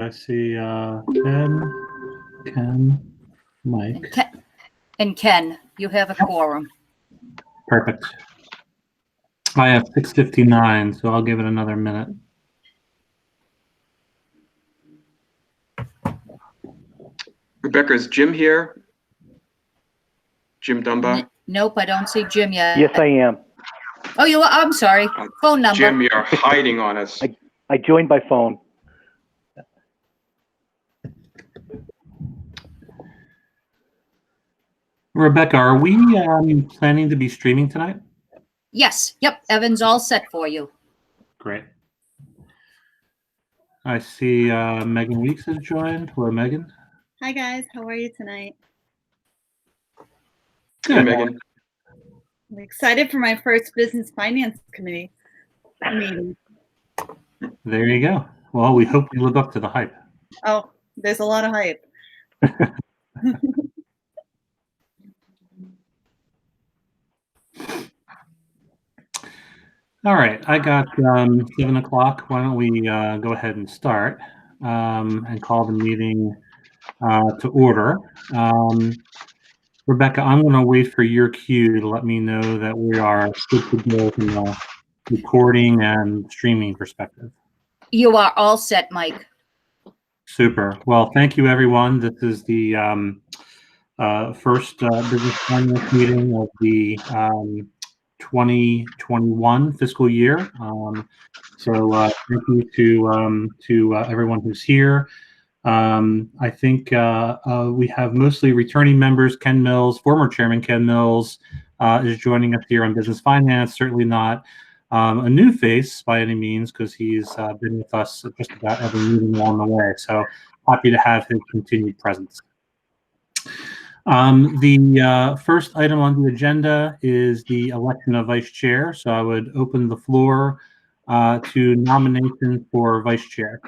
I see Ken, Mike. And Ken, you have a quorum. Perfect. I have 6:59, so I'll give it another minute. Rebecca, is Jim here? Jim Dunbar? Nope, I don't see Jim yet. Yes, I am. Oh, you are? I'm sorry. Phone number. Jim, you're hiding on us. I joined by phone. Rebecca, are we planning to be streaming tonight? Yes. Yep. Evan's all set for you. Great. I see Megan Weeks has joined. Hello, Megan. Hi, guys. How are you tonight? Good. Hey, Megan. I'm excited for my first business finance committee meeting. There you go. Well, we hope you live up to the hype. Oh, there's a lot of hype. All right, I got 7 o'clock. Why don't we go ahead and start and call the meeting to order. Rebecca, I'm going to wait for your cue to let me know that we are good to go from the recording and streaming perspective. You are all set, Mike. Super. Well, thank you, everyone. This is the first business finance meeting of the 2021 fiscal year. So thank you to everyone who's here. I think we have mostly returning members. Ken Mills, former Chairman Ken Mills, is joining us here on business finance. Certainly not a new face by any means, because he's been with us at just about every meeting along the way. So happy to have his continued presence. The first item on the agenda is the election of vice chair. So I would open the floor to nomination for vice chair.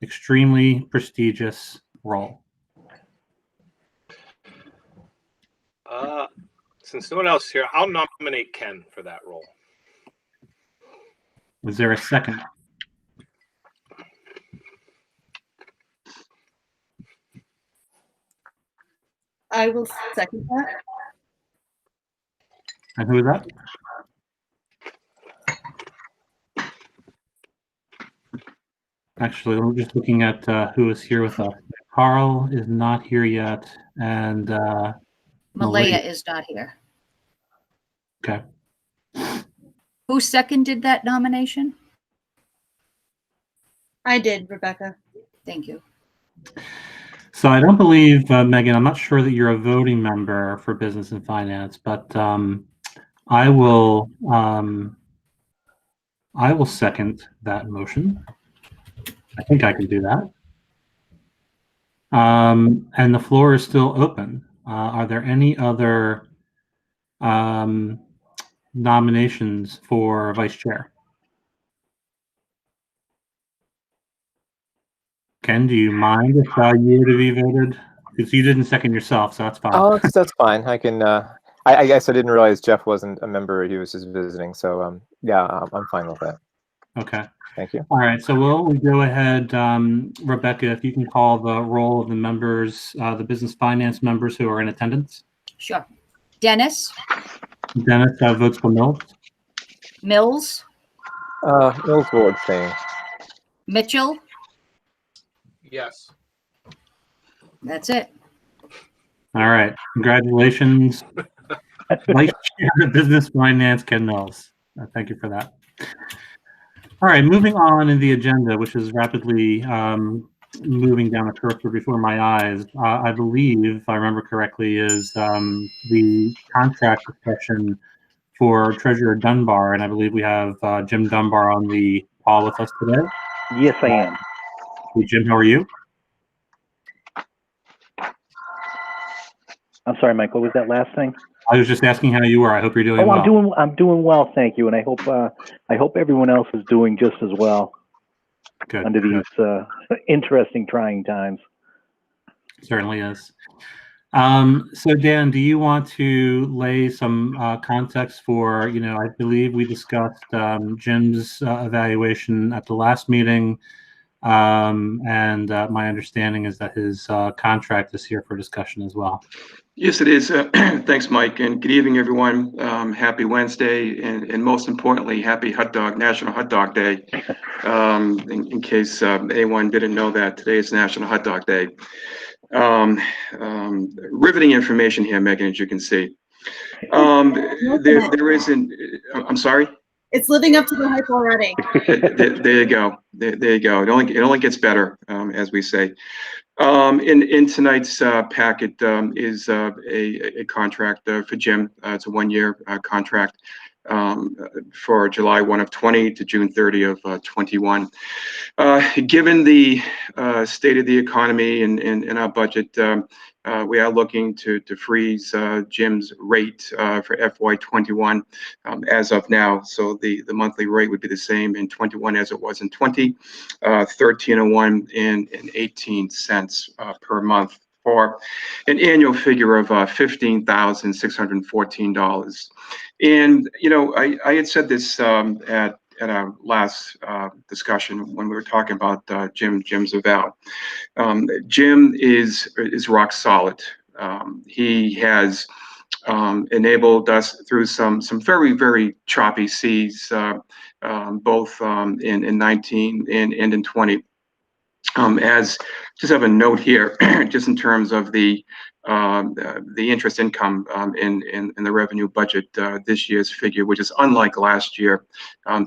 Extremely prestigious role. Since no one else is here, I'll nominate Ken for that role. Is there a second? I will second that. And who is that? Actually, I'm just looking at who is here with us. Carl is not here yet, and Malaya is not here. Okay. Who seconded that nomination? I did, Rebecca. Thank you. So I don't believe, Megan, I'm not sure that you're a voting member for business and finance, but I will second that motion. I think I can do that. And the floor is still open. Are there any other nominations for vice chair? Ken, do you mind if you were to be voted? Because you didn't second yourself, so that's fine. Oh, that's fine. I can. I guess I didn't realize Jeff wasn't a member; he was just visiting. So yeah, I'm fine with that. Okay. Thank you. All right. So we go ahead, Rebecca, if you can call the roll of the members, the business finance members who are in attendance. Sure. Dennis. Dennis votes for Mills. Mills. Mills will abstain. Mitchell. Yes. That's it. All right. Congratulations, Vice Chair of Business Finance, Ken Mills. Thank you for that. All right. Moving on in the agenda, which is rapidly moving down the cursor before my eyes, I believe, if I remember correctly, is the contract discussion for Treasurer Dunbar. And I believe we have Jim Dunbar on the call with us today. Yes, I am. Hey, Jim, how are you? I'm sorry, Mike. What was that last thing? I was just asking how you are. I hope you're doing well. I'm doing well, thank you, and I hope everyone else is doing just as well. Good. Under these interesting, trying times. Certainly is. So Dan, do you want to lay some context for, I believe we discussed Jim's evaluation at the last meeting. And my understanding is that his contract is here for discussion as well. Yes, it is. Thanks, Mike, and good evening, everyone. Happy Wednesday, and most importantly, happy National Hot Dog Day. In case anyone didn't know that today is National Hot Dog Day. Riveting information here, Megan, as you can see. There isn't. I'm sorry. It's living up to the hype already. There you go. There you go. It only gets better, as we say. In tonight's packet is a contract for Jim. It's a 1-year contract for July 1 of 20 to June 30 of 21. Given the state of the economy and our budget, we are looking to freeze Jim's rate for FY21 as of now. So the monthly rate would be the same in 21 as it was in 20, $13.01 and 18 cents per month, for an annual figure of $15,614. And I had said this at our last discussion when we were talking about Jim's eval. Jim is rock solid. He has enabled us through some very, very choppy seas, both in 19 and in 20. As just have a note here, just in terms of the interest income in the revenue budget, this year's figure, which is unlike last year,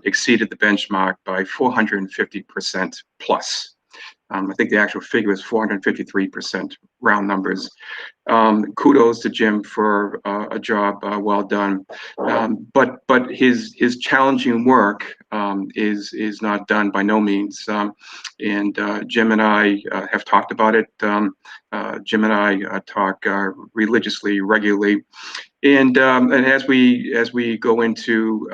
exceeded the benchmark by 450% plus. I think the actual figure is 453%, round numbers. Kudos to Jim for a job well done. But his challenging work is not done by no means. And Jim and I have talked about it. Jim and I talk religiously, regularly. And as we go into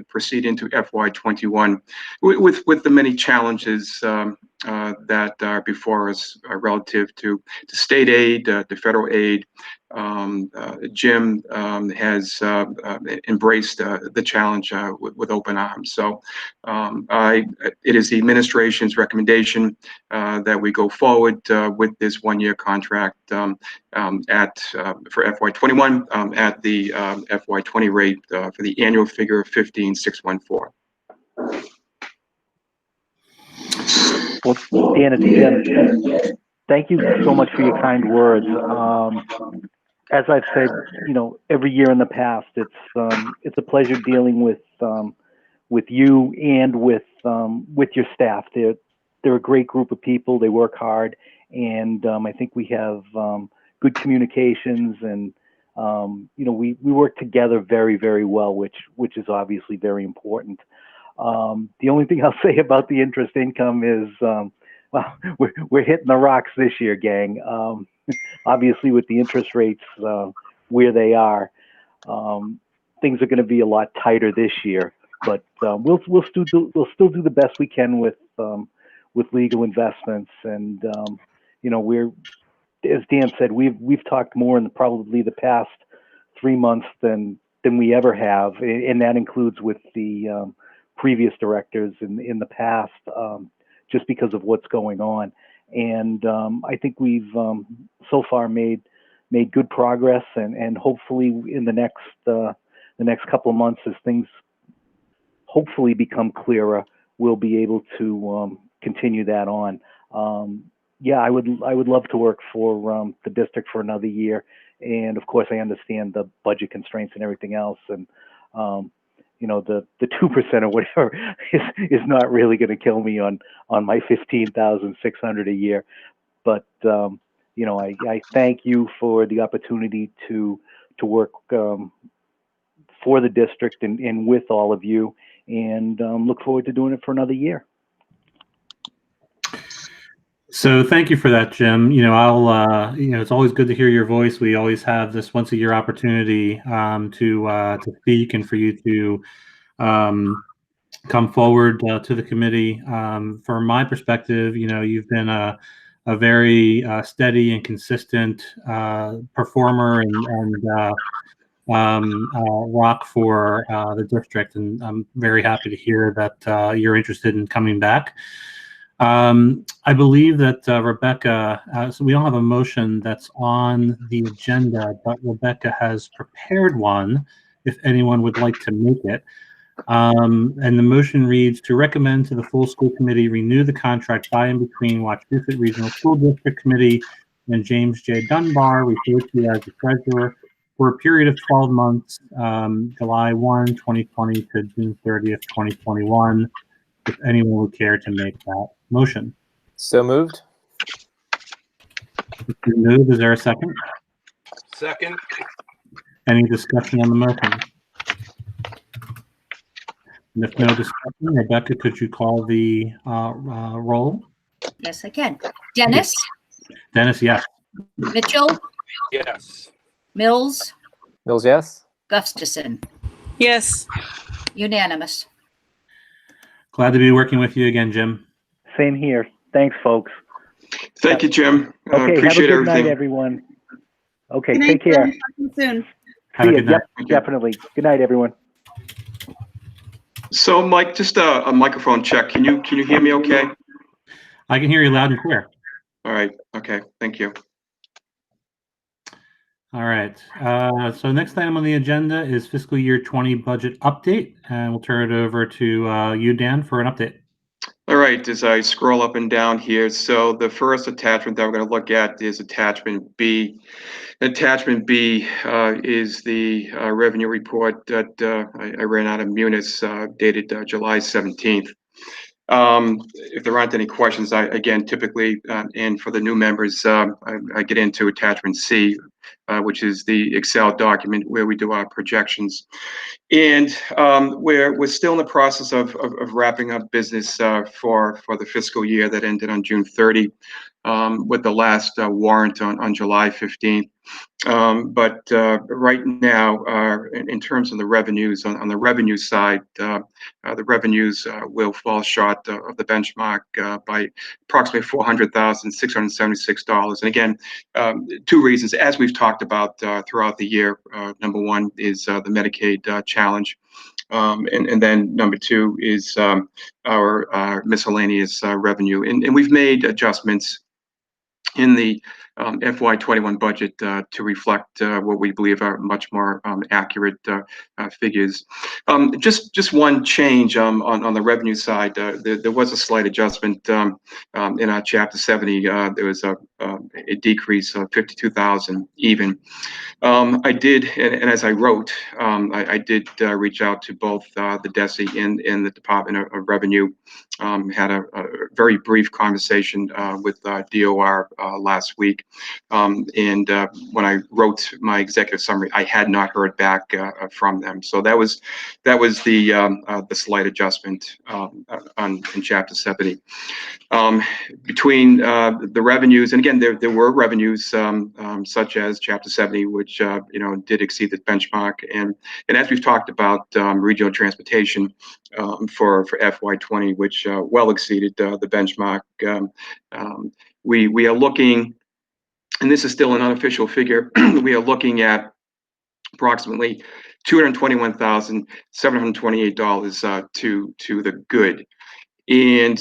proceed into FY21 with the many challenges that are before us relative to state aid, to federal aid, Jim has embraced the challenge with open arms. So it is the administration's recommendation that we go forward with this 1-year contract for FY21 at the FY20 rate for the annual figure of 15,614. Well, Dan, it's Jim. Thank you so much for your kind words. As I've said, every year in the past, it's a pleasure dealing with you and with your staff. They're a great group of people. They work hard, and I think we have good communications, and we work together very, very well, which is obviously very important. The only thing I'll say about the interest income is, well, we're hitting the rocks this year, gang. Obviously, with the interest rates where they are, things are going to be a lot tighter this year. But we'll still do the best we can with legal investments, and we're, as Dan said, we've talked more in probably the past 3 months than we ever have, and that includes with the previous directors in the past, just because of what's going on. And I think we've so far made good progress, and hopefully in the next couple of months, as things hopefully become clearer, we'll be able to continue that on. Yeah, I would love to work for the district for another year, and of course I understand the budget constraints and everything else, and the 2% or whatever is not really going to kill me on my $15,600 a year. But I thank you for the opportunity to work for the district and with all of you, and look forward to doing it for another year. So thank you for that, Jim. It's always good to hear your voice. We always have this once-a-year opportunity to speak and for you to come forward to the committee. From my perspective, you've been a very steady and consistent performer and rock for the district, and I'm very happy to hear that you're interested in coming back. I believe that Rebecca, so we don't have a motion that's on the agenda, but Rebecca has prepared one if anyone would like to make it. And the motion reads to recommend to the full school committee renew the contract by and between Wachusett Regional School District Committee and James J. Dunbar, referred to as the treasurer, for a period of 12 months, July 1, 2020 to June 30th, 2021. If anyone would care to make that motion. So moved. It's been moved. Is there a second? Second. Any discussion on the motion? And if no discussion, Rebecca, could you call the roll? Yes, I can. Dennis, Dennis, yes. Mitchell, Yes. Mills, Mills, yes. Gustafson. Yes. Unanimous. Glad to be working with you again, Jim. Same here. Thanks, folks. Thank you, Jim. Okay, have a Appreciate good night, everything. everyone. Okay, Good night, take care. Jim. Talk to you soon. Have a See good ya. night. Yep, definitely. Good night, everyone. So, Mike, just a microphone check. Can you hear me okay? I can hear you loud and clear. All right. Okay. Thank you. All right. So next item on the agenda is fiscal year 20 budget update, and we'll turn it over to you, Dan, for an update. All right, as I scroll up and down here, so the first attachment that we're going to look at is attachment B. Attachment B is the revenue report that I ran out of Munis dated July 17th. If there aren't any questions, again, typically, and for the new members, I get into attachment C, which is the Excel document where we do our projections. And we're still in the process of wrapping up business for the fiscal year that ended on June 30, with the last warrant on July 15th. But right now, in terms of the revenues, on the revenue side, the revenues will fall short of the benchmark by approximately $400,676. And again, two reasons, as we've talked about throughout the year. Number one is the Medicaid challenge. And then number two is our miscellaneous revenue. And we've made adjustments in the FY21 budget to reflect what we believe are much more accurate figures. Just one change on the revenue side. There was a slight adjustment in our Chapter 70. There was a decrease of 52,000 even. I did, and as I wrote, I did reach out to both the DESE and the Department of Revenue. Had a very brief conversation with DOR last week. And when I wrote my executive summary, I had not heard back from them. So that was the slight adjustment in Chapter 70. Between the revenues, and again, there were revenues such as Chapter 70, which did exceed the benchmark, and as we've talked about, regional transportation for FY20, which well exceeded the benchmark. We are looking, and this is still an unofficial figure, we are looking at approximately $221,728 to the good. And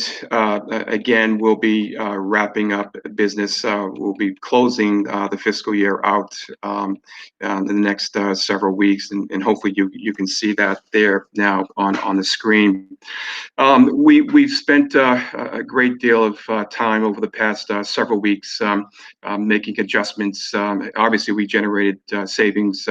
again, we'll be wrapping up business. We'll be closing the fiscal year out in the next several weeks, and hopefully you can see that there now on the screen. We've spent a great deal of time over the past several weeks making adjustments. Obviously, we generated savings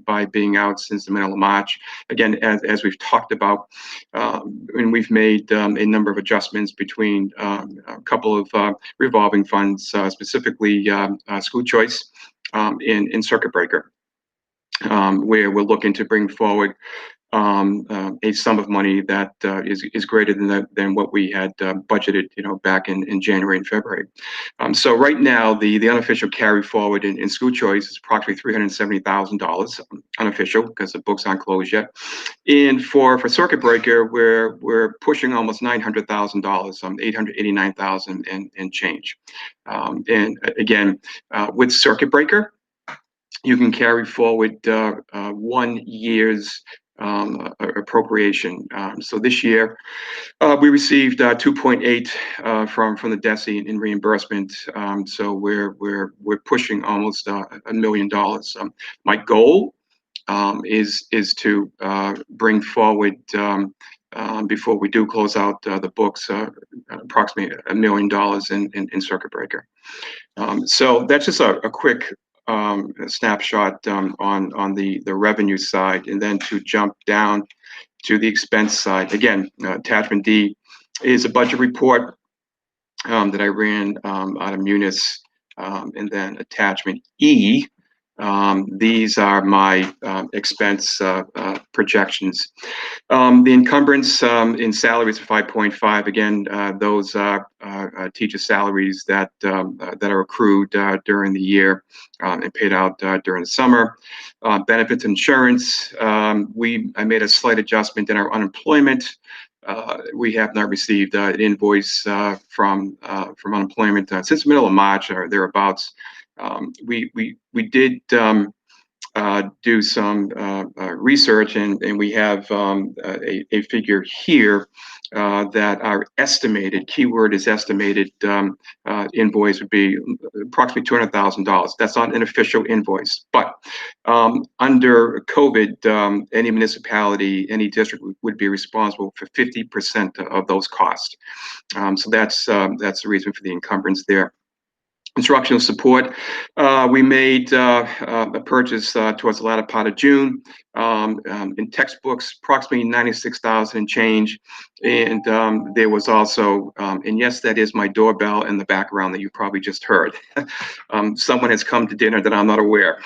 by being out since the middle of March. Again, as we've talked about, and we've made a number of adjustments between a couple of revolving funds, specifically school choice and circuit breaker, where we're looking to bring forward a sum of money that is greater than what we had budgeted, back in January and February. So right now, the unofficial carry forward in school choice is approximately $370,000 unofficial, because the books aren't closed yet. And for circuit breaker, we're pushing almost $900,000, $889,000 and change. And again, with circuit breaker, you can carry forward 1 year's appropriation. So this year, we received 2.8 from the DESE in reimbursement. So we're pushing almost $1 million. My goal is to bring forward before we do close out the books, approximately $1 million in circuit breaker. So that's just a quick snapshot on the revenue side, and then to jump down to the expense side. Again, attachment D is a budget report that I ran out of Munis, and then attachment E. These are my expense projections. The encumbrance in salaries of 5.5. Again, those are teacher salaries that are accrued during the year and paid out during the summer. Benefits insurance. I made a slight adjustment in our unemployment. We have not received an invoice from unemployment since the middle of March or thereabouts. We did do some research, and we have a figure here that our estimated, keyword is estimated, invoice would be approximately $200,000. That's not an official invoice, but under COVID, any municipality, any district would be responsible for 50% of those costs. So that's the reason for the encumbrance there. Instructional support. We made a purchase towards the latter part of June in textbooks, approximately 96,000 and change. And there was also, and yes, that is my doorbell in the background that you probably just heard. Someone has come to dinner that I'm not aware.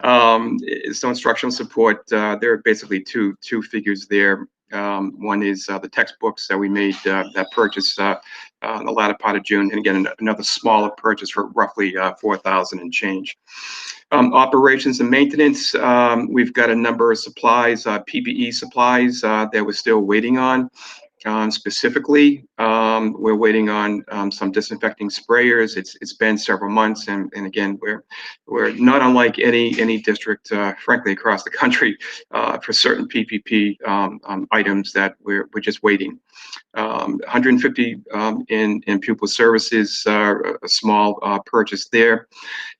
So instructional support, there are basically two figures there. One is the textbooks that we made that purchase in the latter part of June, and again another smaller purchase for roughly 4,000 and change. Operations and maintenance, we've got a number of supplies, PPE supplies that we're still waiting on. Specifically, we're waiting on some disinfecting sprayers. It's been several months, and again, we're not unlike any district, frankly, across the country, for certain PPP items that we're just waiting. 150 in pupil services, a small purchase there.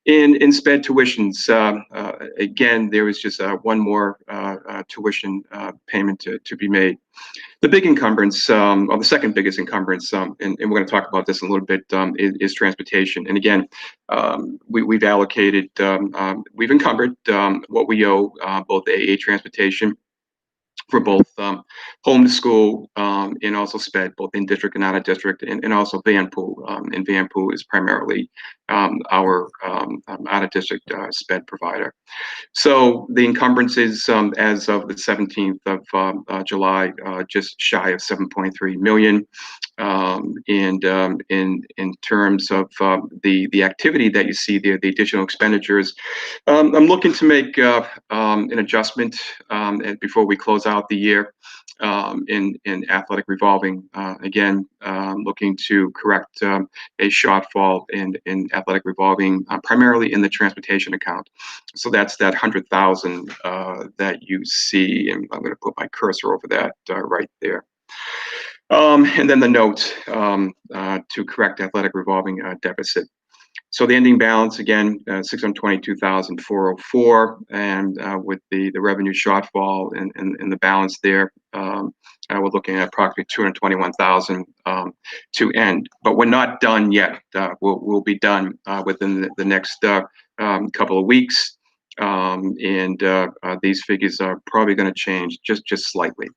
In sped tuitions, again, there was just one more tuition payment to be made. The big encumbrance, or the second biggest encumbrance, and we're going to talk about this in a little bit, is transportation. And again, we've allocated, we've encumbered what we owe both AA transportation for both home to school and also sped, both in district and out of district, and also van pool. And van pool is primarily our out of district sped provider. So the encumbrances as of the 17th of July, just shy of 7.3 million. And in terms of the activity that you see there, the additional expenditures, I'm looking to make an adjustment before we close out the year in athletic revolving. Again, looking to correct a shortfall in athletic revolving, primarily in the transportation account. So that's that 100,000 that you see, and I'm going to put my cursor over that right there. And then the note to correct athletic revolving deficit. So the ending balance, again, 622,404, and with the revenue shortfall and the balance there, we're looking at approximately 221,000 to end. But we're not done yet. We'll be done within the next couple of weeks, and these figures are probably going to change just slightly.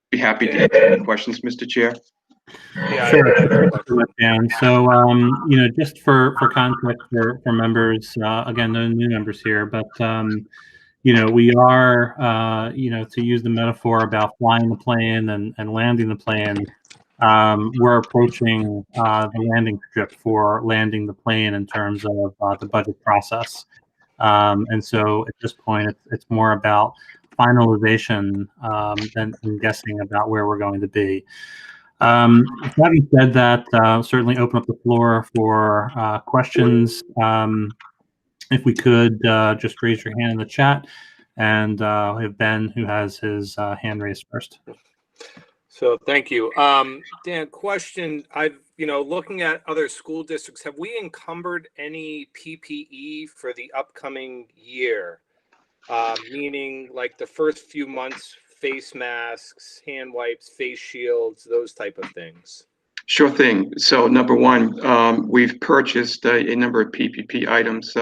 Be happy to answer any questions, Mr. Chair. Yeah, Sure. Dan. So, just for context for members, again, no new members here, but, we are, to use the metaphor about flying the plane and landing the plane, we're approaching the landing strip for landing the plane in terms of the budget process. And so at this point, it's more about finalization than guessing about where we're going to be. Having said that, certainly open up the floor for questions. If we could just raise your hand in the chat. And we have Ben, who has his hand raised first. So thank you. Dan, question. Looking at other school districts, have we encumbered any PPE for the upcoming year? Meaning like the first few months, face masks, hand wipes, face shields, those type of things. Sure thing. So number one, we've purchased a number of PPP items.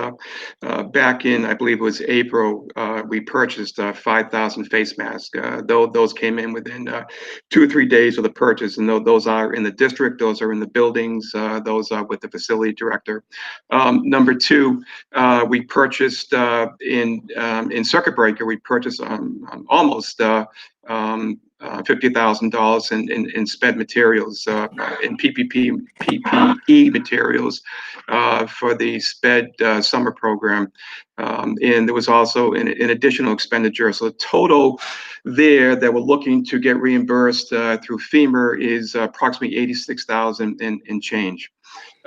Back in, I believe it was April, we purchased 5,000 face masks. Those came in within 2 or 3 days of the purchase, and those are in the district, those are in the buildings, those are with the facility director. Number two, we purchased in Circuit Breaker, we purchased almost $50,000 in sped materials, in PPE materials for the sped summer program. And there was also an additional expenditure. So the total there that we're looking to get reimbursed through FEMA is approximately $86,000 in change.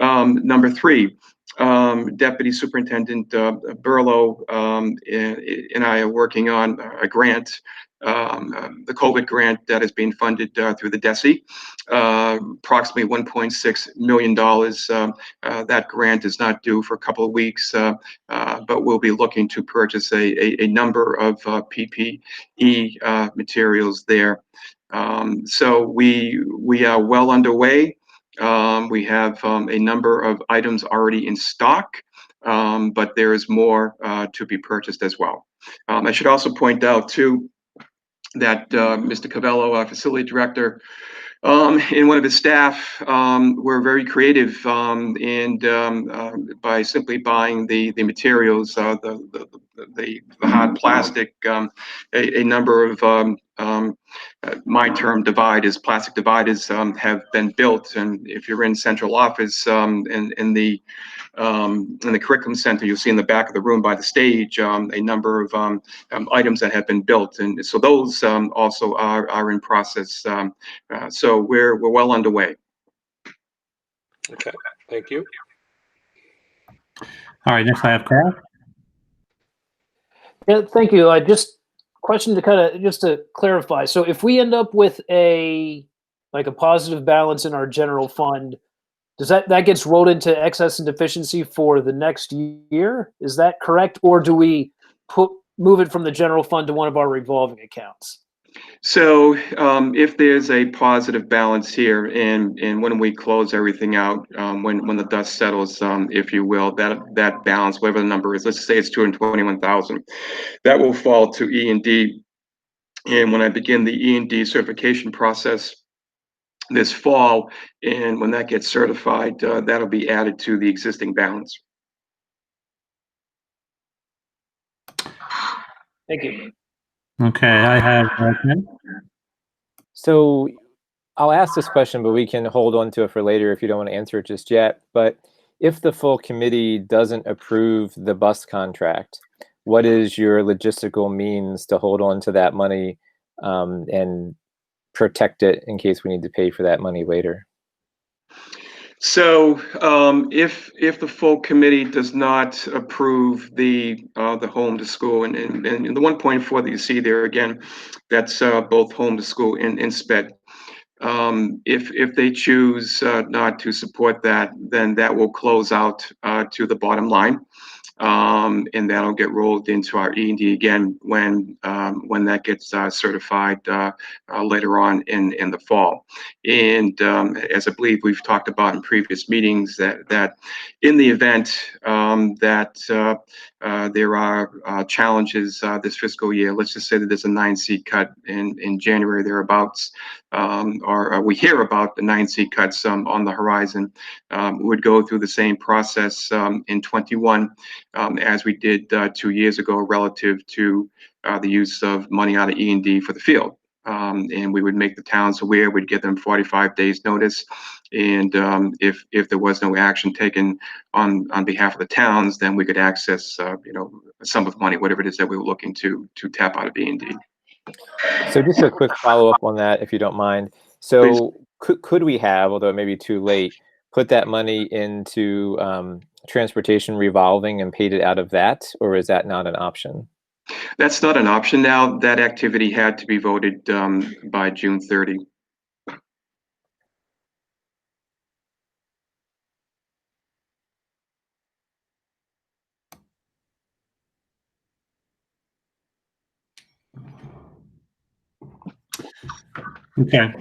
Number three, Deputy Superintendent Burlow and I are working on a grant, the COVID grant that is being funded through the DESE, approximately $1.6 million. That grant is not due for a couple of weeks, but we'll be looking to purchase a number of PPE materials there. So we are well underway. We have a number of items already in stock, but there is more to be purchased as well. I should also point out too that Mr. Cavello, our facility director, and one of his staff were very creative by simply buying the materials, the hard plastic, a number of my term dividers, plastic dividers have been built. And if you're in central office in the curriculum center, you'll see in the back of the room by the stage a number of items that have been built, and so those also are in process. So we're well underway. Okay, thank you. All right, next I have Carl. Yeah, thank you. I just question to just to clarify. So if we end up with a positive balance in our general fund, does that gets rolled into excess and deficiency for the next year? Is that correct, or do we move it from the general fund to one of our revolving accounts? So if there's a positive balance here, and when we close everything out, when the dust settles, if you will, that balance, whatever the number is, let's say it's 221,000, that will fall to E&D. And when I begin the E&D certification process this fall, and when that gets certified, that'll be added to the existing balance. Thank you. Okay, I have Ken. So I'll ask this question, but we can hold on to it for later if you don't want to answer it just yet. But if the full committee doesn't approve the bus contract, what is your logistical means to hold on to that money and protect it in case we need to pay for that money later? So if the full committee does not approve the home to school and the 1.4 that you see there, again, that's both home to school and SPED. If they choose not to support that, then that will close out to the bottom line. And that'll get rolled into our E&D again when that gets certified later on in the fall. And as I believe we've talked about in previous meetings, that in the event that there are challenges this fiscal year, let's just say that there's a 9-seat cut in January thereabouts, or we hear about the 9-seat cuts on the horizon, we would go through the same process in 21 as we did 2 years ago relative to the use of money out of E&D for the field. And we would make the towns aware, we'd give them 45 days notice. And if there was no action taken on behalf of the towns, then we could access, a sum of money, whatever it is that we were looking to tap out of E&D. So just a quick follow-up on that, if you don't mind. So could we have, although it may be too late, put that money into transportation revolving and paid it out of that, or is that not an option? That's not an option now. That activity had to be voted by June 30. Okay.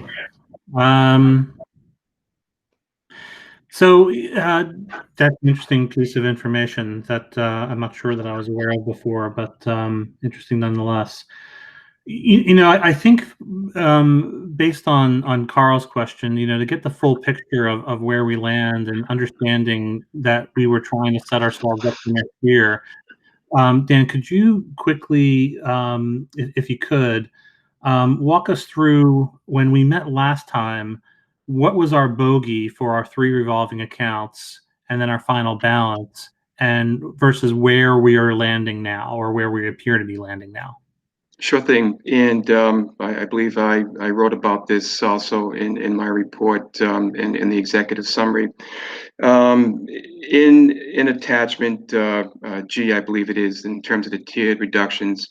So that's an interesting piece of information that I'm not sure that I was aware of before, but interesting nonetheless. I think based on Carl's question, to get the full picture of where we land and understanding that we were trying to set ourselves up for next year, Dan, could you quickly, if you could, walk us through when we met last time, what was our bogey for our 3 revolving accounts and then our final balance, and versus where we are landing now, or where we appear to be landing now? Sure thing. And I believe I wrote about this also in my report in the executive summary. In attachment G, I believe it is, in terms of the tiered reductions,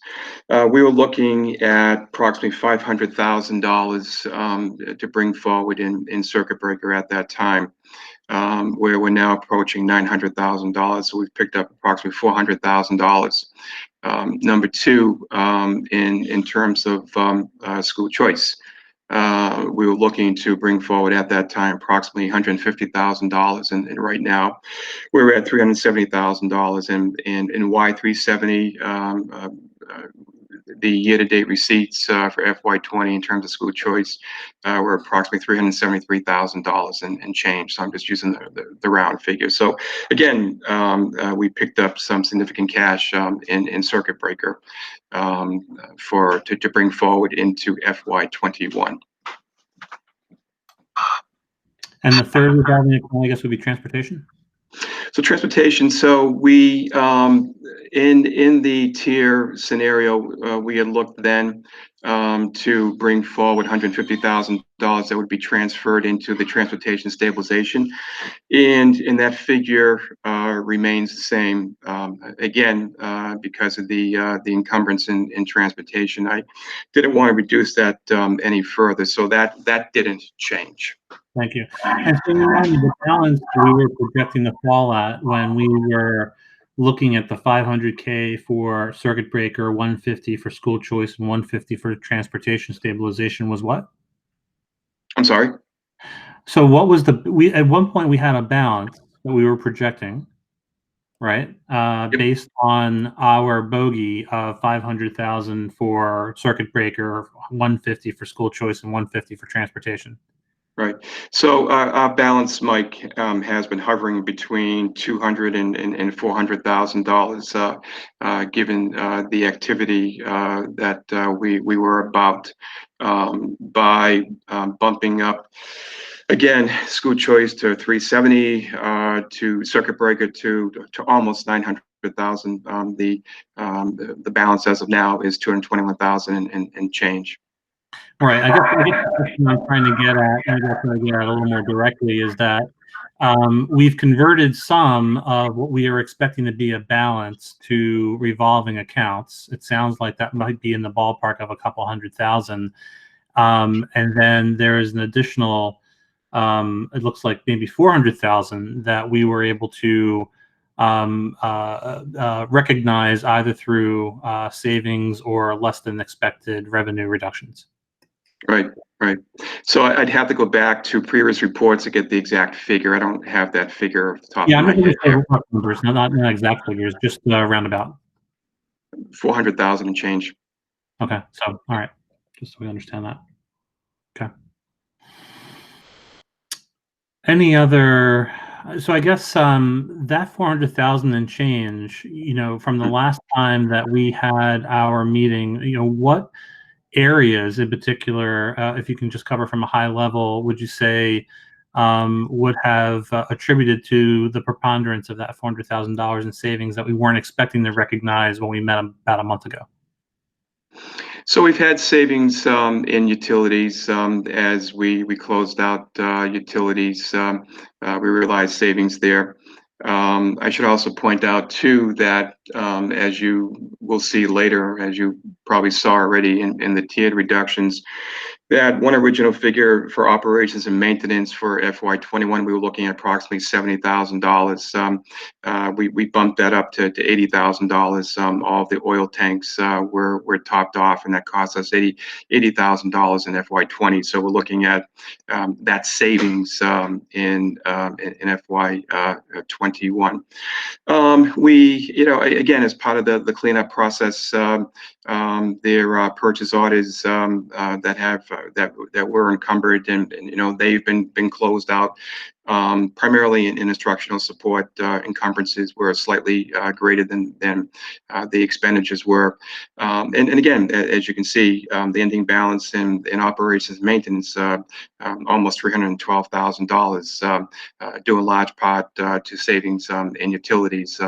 we were looking at approximately $500,000 to bring forward in circuit breaker at that time, where we're now approaching $900,000. So we've picked up approximately $400,000. Number 2, in terms of school choice, we were looking to bring forward at that time approximately $150,000, and right now we're at $370,000. And in Y370, the year-to-date receipts for FY20 in terms of school choice were approximately $373,000 and change. So I'm just using the round figure. So again, we picked up some significant cash in circuit breaker to bring forward into FY21. And the third revolving account, I guess, would be transportation. So transportation. So we in the tier scenario, we had looked then to bring forward $150,000 that would be transferred into the transportation stabilization, and that figure remains the same. Again, because of the encumbrance in transportation, I didn't want to reduce that any further, so that didn't change. Thank you. And so the balance we were projecting the fall at when we were looking at the 500K for circuit breaker, 150 for school choice, and 150 for transportation stabilization was what? I'm sorry? So what was at one point we had a balance that we were projecting, right? Yep. Based on our bogey of 500,000 for circuit breaker, 150 for school choice, and 150 for transportation. Right. So our balance, Mike, has been hovering between $200,000 and $400,000, given the activity that we were about, by bumping up again school choice to 370, to circuit breaker to almost 900,000. The balance as of now is 221,000 and change. Right. I guess the question I'm trying to get at, maybe I'll try to get at a little more directly, is that we've converted some of what we are expecting to be a balance to revolving accounts. It sounds like that might be in the ballpark of a couple $100,000. And then there is an additional, it looks like maybe 400,000 that we were able to recognize either through savings or less than expected revenue reductions. Right. So I'd have to go back to previous reports to get the exact figure. I don't have that figure off the top of my head. Yeah, I'm numbers, not exact figures, just roundabout. 400,000 and change. Okay, so all right, just so we understand that. Okay. Any other? So I guess that 400,000 and change, from the last time that we had our meeting, what areas in particular, if you can just cover from a high level, would you say would have attributed to the preponderance of that $400,000 in savings that we weren't expecting to recognize when we met about a month ago? So we've had savings in utilities as we closed out utilities. We realized savings there. I should also point out too that as you will see later, as you probably saw already in the tiered reductions, that one original figure for operations and maintenance for FY21, we were looking at approximately $70,000. We bumped that up to $80,000. All of the oil tanks were topped off, and that cost us $80,000 in FY20. So we're looking at that savings in FY21. Again, as part of the cleanup process, there are purchase orders that were encumbered, and they've been closed out. Primarily in instructional support, encumbrances were slightly greater than the expenditures were. And again, as you can see, the ending balance in operations maintenance, almost $312,000, due in large part to savings in utilities,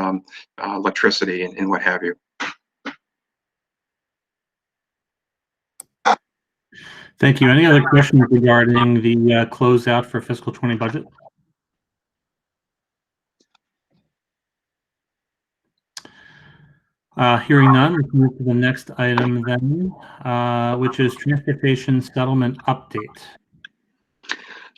electricity, and what have you. Thank you. Any other questions regarding the closeout for fiscal 20 budget? Hearing none, let's move to the next item then, which is transportation settlement update.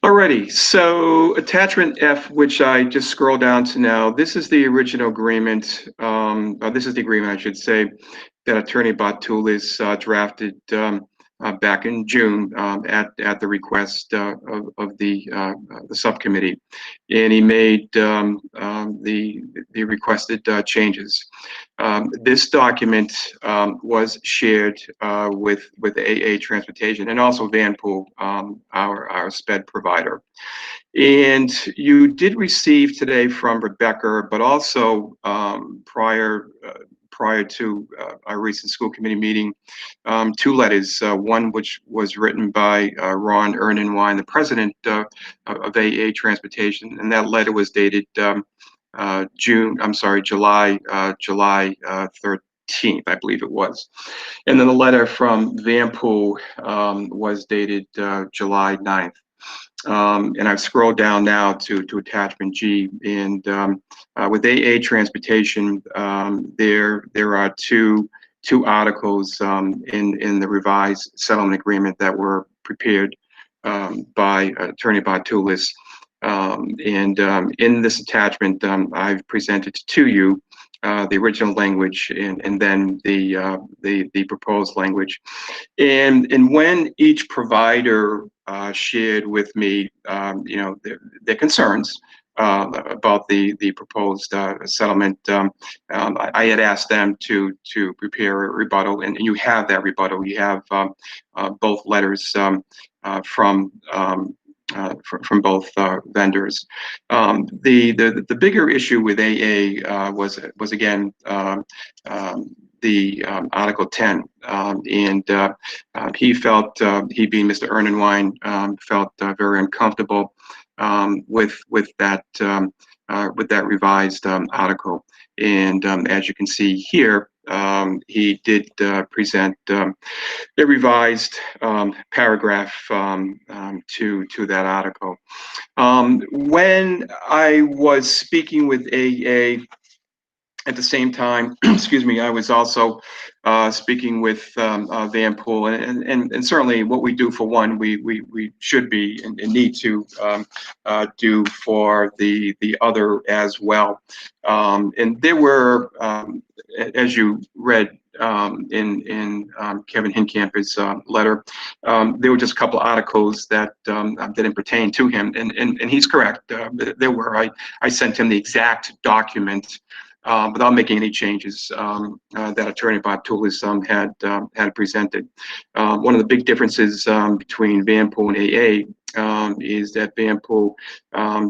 Alrighty, so attachment F, which I just scroll down to now, this is the original agreement. This is the agreement, I should say, that Attorney Bartulis drafted back in June at the request of the subcommittee, and he made the requested changes. This document was shared with AA Transportation and also Vanpool, our SPED provider. And you did receive today from Rebecca, but also prior to our recent school committee meeting, two letters, one which was written by Ron Ernenwine, the president of AA Transportation, and that letter was dated July 13th, I believe it was. And then the letter from Vanpool was dated July 9th. And I've scrolled down now to attachment G, and with AA Transportation, there are two articles in the revised settlement agreement that were prepared by Attorney Bartulis. And in this attachment, I've presented to you the original language and then the proposed language. And when each provider shared with me, their concerns about the proposed settlement, I had asked them to prepare a rebuttal, and you have that rebuttal. You have both letters from both vendors. The bigger issue with AA was again the Article 10, and he felt, he being Mr. Ernenwine, felt very uncomfortable with that revised article. And as you can see here, he did present a revised paragraph to that article. When I was speaking with AA, at the same time, excuse me, I was also speaking with Vanpool, and certainly what we do for one, we should be and need to do for the other as well. And there were, as you read in Kevin Hincamp's letter, there were just a couple of articles that didn't pertain to him, and he's correct. There were. I sent him the exact document without making any changes that Attorney Bartulis had presented. One of the big differences between Vanpool and AA is that Vanpool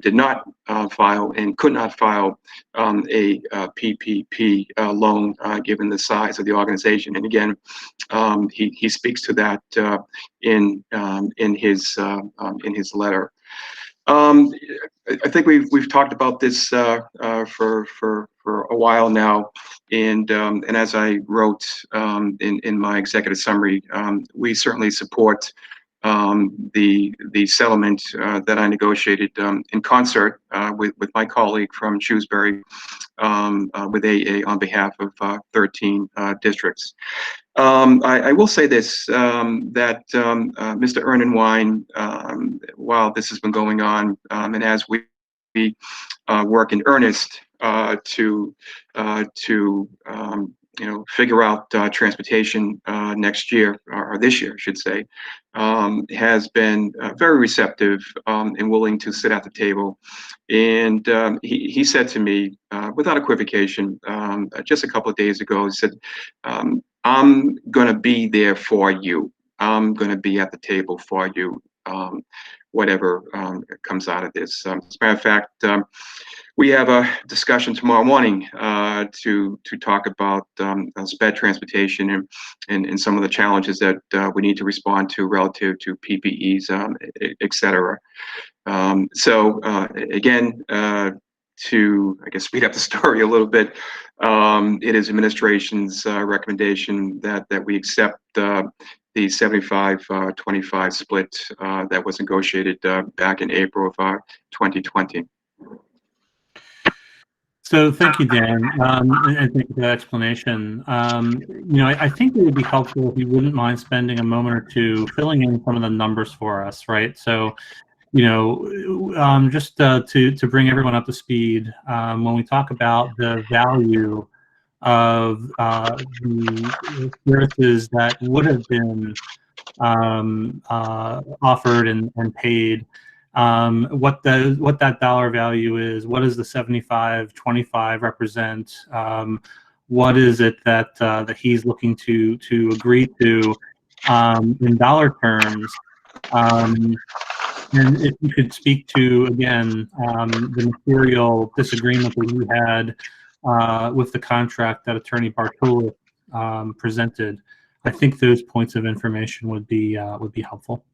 did not file and could not file a PPP loan given the size of the organization. And again, he speaks to that in his letter. I think we've talked about this for a while now, and as I wrote in my executive summary, we certainly support the settlement that I negotiated in concert with my colleague from Shrewsbury with AA on behalf of 13 districts. I will say this, that Mr. Ernenwine, while this has been going on, and as we work in earnest to figure out transportation next year, or this year, I should say, has been very receptive and willing to sit at the table. And he said to me, without equivocation, just a couple of days ago, he said, I'm going to be there for you. I'm going to be at the table for you, whatever comes out of this. As a matter of fact, we have a discussion tomorrow morning to talk about sped transportation and some of the challenges that we need to respond to relative to PPEs, et cetera. So again, to, I guess, speed up the story a little bit, it is administration's recommendation that we accept the 75-25 split that was negotiated back in April of 2020. So thank you, Dan, and thank you for that explanation. I think it would be helpful if you wouldn't mind spending a moment or two filling in some of the numbers for us, right? So, just to bring everyone up to speed, when we talk about the value of the services that would have been offered and paid, what that dollar value is, what does the 75-25 represent, what is it that he's looking to agree to in dollar terms, and if you could speak to, again, the material disagreement that you had with the contract that Attorney Bartulis presented. I think those points of information would be helpful.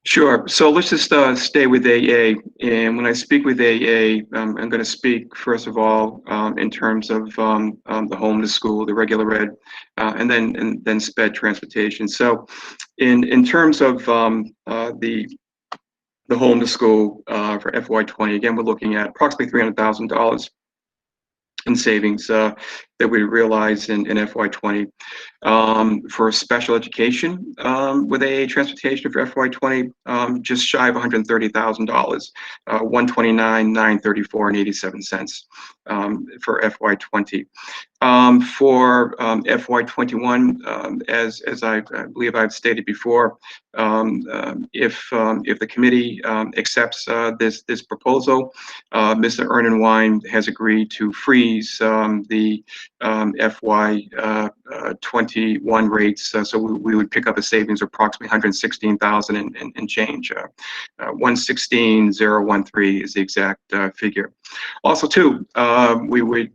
Sure. So let's just stay with AA. And when I speak with AA, I'm going to speak, first of all, in terms of the home to school, the regular ed, and then sped transportation. So in terms of the home to school for FY20, again, we're looking at approximately $300,000 in savings that we realized in FY20. For special education with AA transportation for FY20, just shy of $130,000, $129,934.87 for FY20. For FY21, as I believe I've stated before, if the committee accepts this proposal, Mr. Ernenwine has agreed to freeze the FY21 rates, so we would pick up a savings of approximately $116,000 and change. 116,013 is the exact figure. Also, too, we would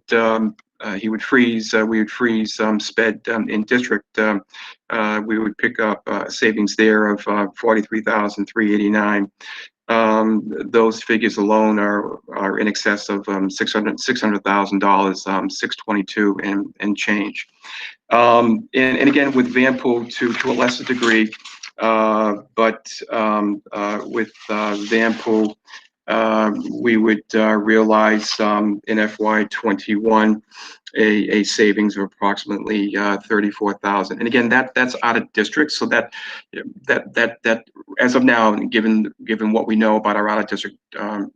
freeze sped in district. We would pick up savings there of 43,389. Those figures alone are in excess of $600,000, $622 and change. And again, with Vanpool to a lesser degree, but with Vanpool, we would realize in FY21 a savings of approximately 34,000. And again, that's out of district, so that as of now, given what we know about our out of district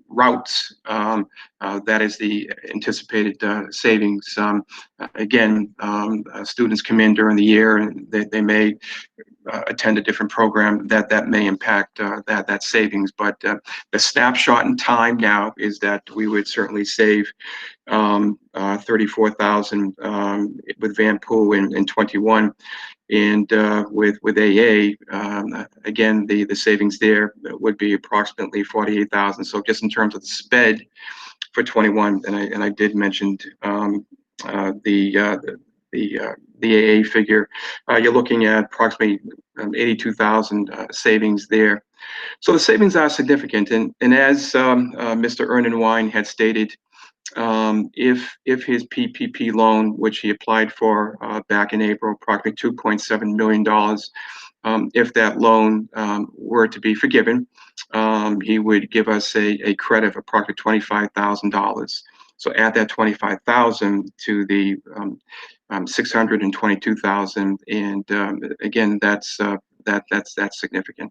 routes, that is the anticipated savings. Again, students come in during the year and they may attend a different program that may impact that savings, but the snapshot in time now is that we would certainly save 34,000 with Vanpool in 21, and with AA, again, the savings there would be approximately 48,000. So just in terms of the sped for 21, and I did mention the AA figure, you're looking at approximately 82,000 savings there. So the savings are significant, and as Mr. Ernenwine had stated, if his PPP loan, which he applied for back in April, approximately $2.7 million, if that loan were to be forgiven, he would give us a credit of approximately $25,000. So add that 25,000 to the 622,000, and again, that's significant.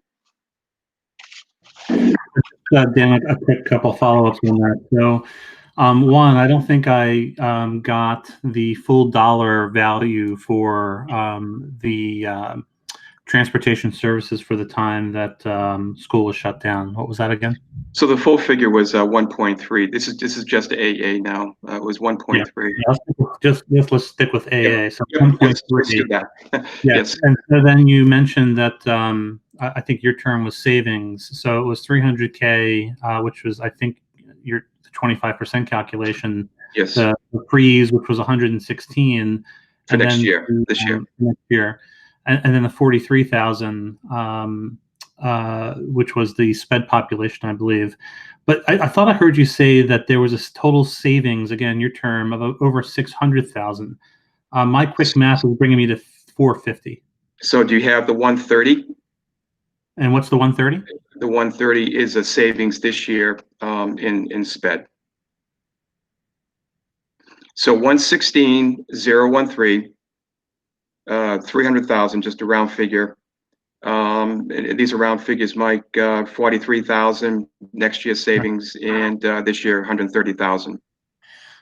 Dan, a quick couple follow-ups on that. So, one, I don't think I got the full dollar value for the transportation services for the time that school was shut down. What was that again? So the full figure was 1.3. This is just AA now. It was 1.3. Let's stick with AA. Yep. So Yep. 1.3. Let's do that. Yes. And so then you mentioned that I think your term was savings. So it was 300K, which was, I think, your 25% calculation. Yes. The freeze, which was 116 For next year. This year. Next year, and then the 43,000, which was the SPED population, I believe. But I thought I heard you say that there was a total savings, again, your term, of over 600,000. My quick math was bringing me to 450. So do you have the 130? And what's the 130? The 130 is a savings this year in SPED. So 116,013, 300,000, just a round figure. These are round figures, Mike. 43,000 next year savings, and this year 130,000.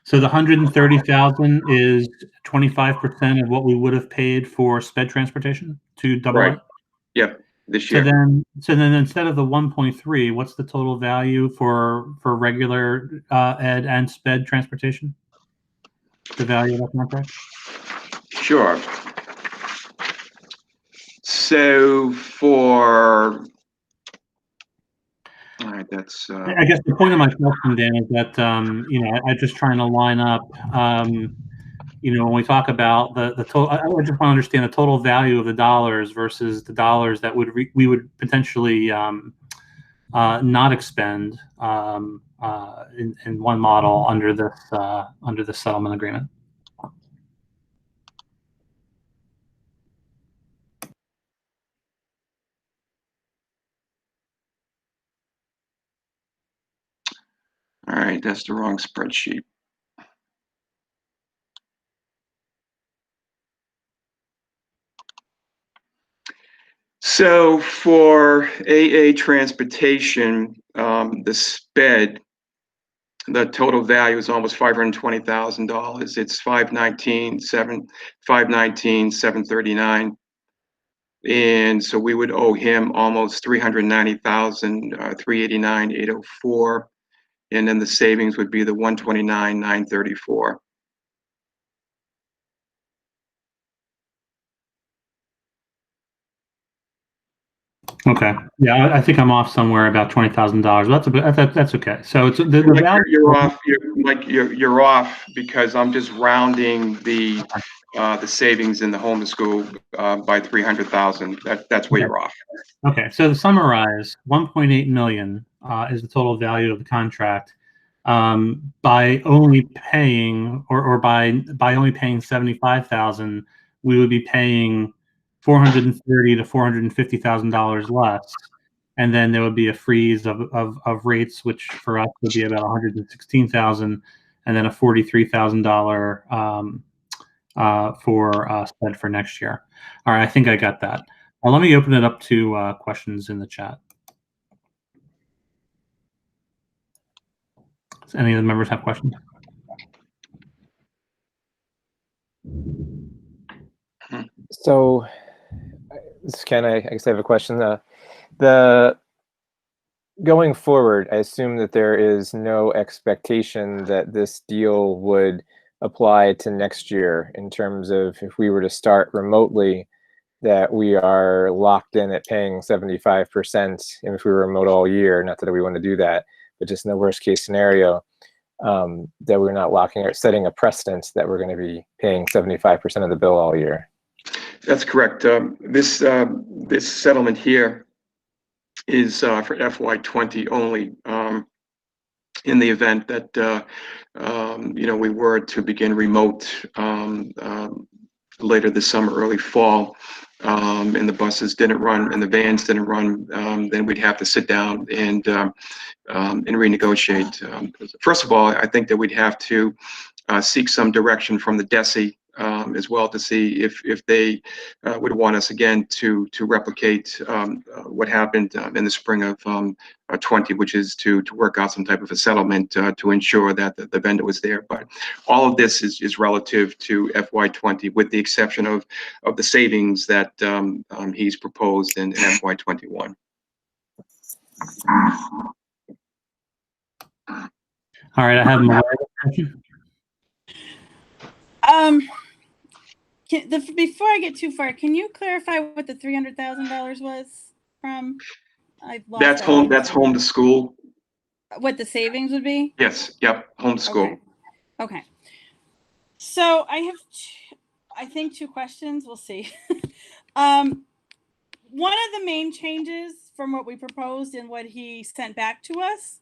So the 130,000 is 25% of what we would have paid for SPED transportation to double Right. it? Yep, this year. So then instead of the 1.3, what's the total value for regular ed and SPED transportation? The value of that contract? Sure. So for, all right, that's. I guess the point of my question, Dan, is that I'm just trying to line up. When we talk about the total, I just want to understand the total value of the dollars versus the dollars that we would potentially not expend in one model under this settlement agreement. All right, that's the wrong spreadsheet. So for AA transportation, the SPED, the total value is almost $520,000. It's 519,739, and so we would owe him almost 390,000, 389,804, and then the savings would be the 129,934. Okay. Yeah, I think I'm off somewhere about $20,000. That's okay. So it's the value. You're off. You're off because I'm just rounding the savings in the home to school by 300,000. That's where you're off. Okay. So to summarize, 1.8 million is the total value of the contract. By only paying or by only paying 75,000, we would be paying $430,000 to $450,000 less, and then there would be a freeze of rates, which for us would be about 116,000, and then a $43,000 for SPED for next year. All right, I think I got that. Let me open it up to questions in the chat. Does any of the members have questions? So, Ken, I guess I have a question. The going forward, I assume that there is no expectation that this deal would apply to next year in terms of if we were to start remotely, that we are locked in at paying 75%, and if we were remote all year, not that we want to do that, but just in the worst case scenario, that we're not locking or setting a precedent that we're going to be paying 75% of the bill all year. That's correct. This settlement here is for FY20 only. In the event that we were to begin remote later this summer, early fall, and the buses didn't run and the vans didn't run, then we'd have to sit down and renegotiate. First of all, I think that we'd have to seek some direction from the DESE as well to see if they would want us again to replicate what happened in the spring of 20, which is to work out some type of a settlement to ensure that the vendor was there. But all of this is relative to FY20, with the exception of the savings that he's proposed in FY21. All right, I have more. Before I get too far, can you clarify what the $300,000 was from? I lost That's that. home. That's home to school. What the savings would be? Yes. Yep. Home to school. Okay. So I have, I think, two questions. We'll see. One of the main changes from what we proposed and what he sent back to us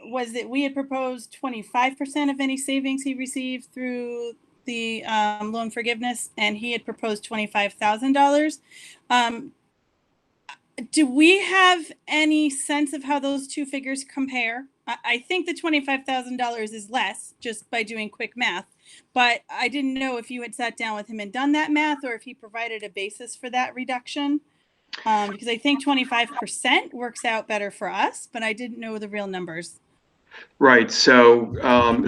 was that we had proposed 25% of any savings he received through the loan forgiveness, and he had proposed $25,000. Do we have any sense of how those two figures compare? I think the $25,000 is less just by doing quick math, but I didn't know if you had sat down with him and done that math, or if he provided a basis for that reduction. Because I think 25% works out better for us, but I didn't know the real numbers. Right. So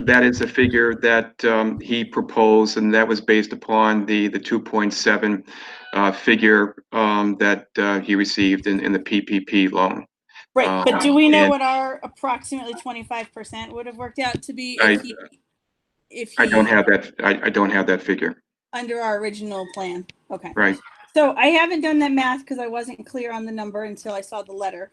that is a figure that he proposed, and that was based upon the 2.7 figure that he received in the PPP loan. Right. But do we know what our approximately 25% would have worked out to be if he I don't have that. I don't have that figure under our original plan? Okay. Right. So I haven't done that math because I wasn't clear on the number until I saw the letter.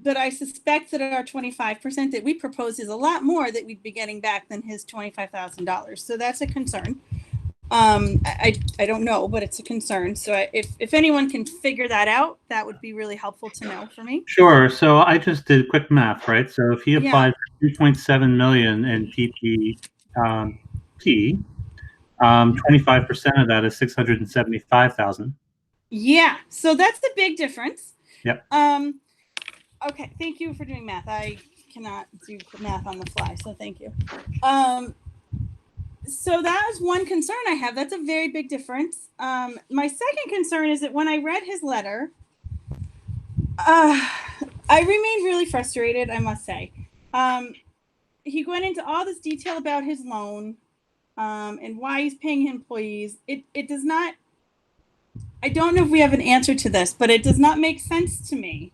But I suspect that our 25% that we propose is a lot more that we'd be getting back than his $25,000. So that's a concern. I don't know, but it's a concern. So if anyone can figure that out, that would be really helpful to know for me. Sure. So I just did quick math, right? So if he applied for 2.7 million in PPP, 25% of that is 675,000. Yeah. So that's the big difference. Yep. Okay. Thank you for doing math. I cannot do math on the fly, so thank you. So that is one concern I have. That's a very big difference. My second concern is that when I read his letter, I remained really frustrated, I must say. He went into all this detail about his loan and why he's paying employees. It does not, I don't know if we have an answer to this, but it does not make sense to me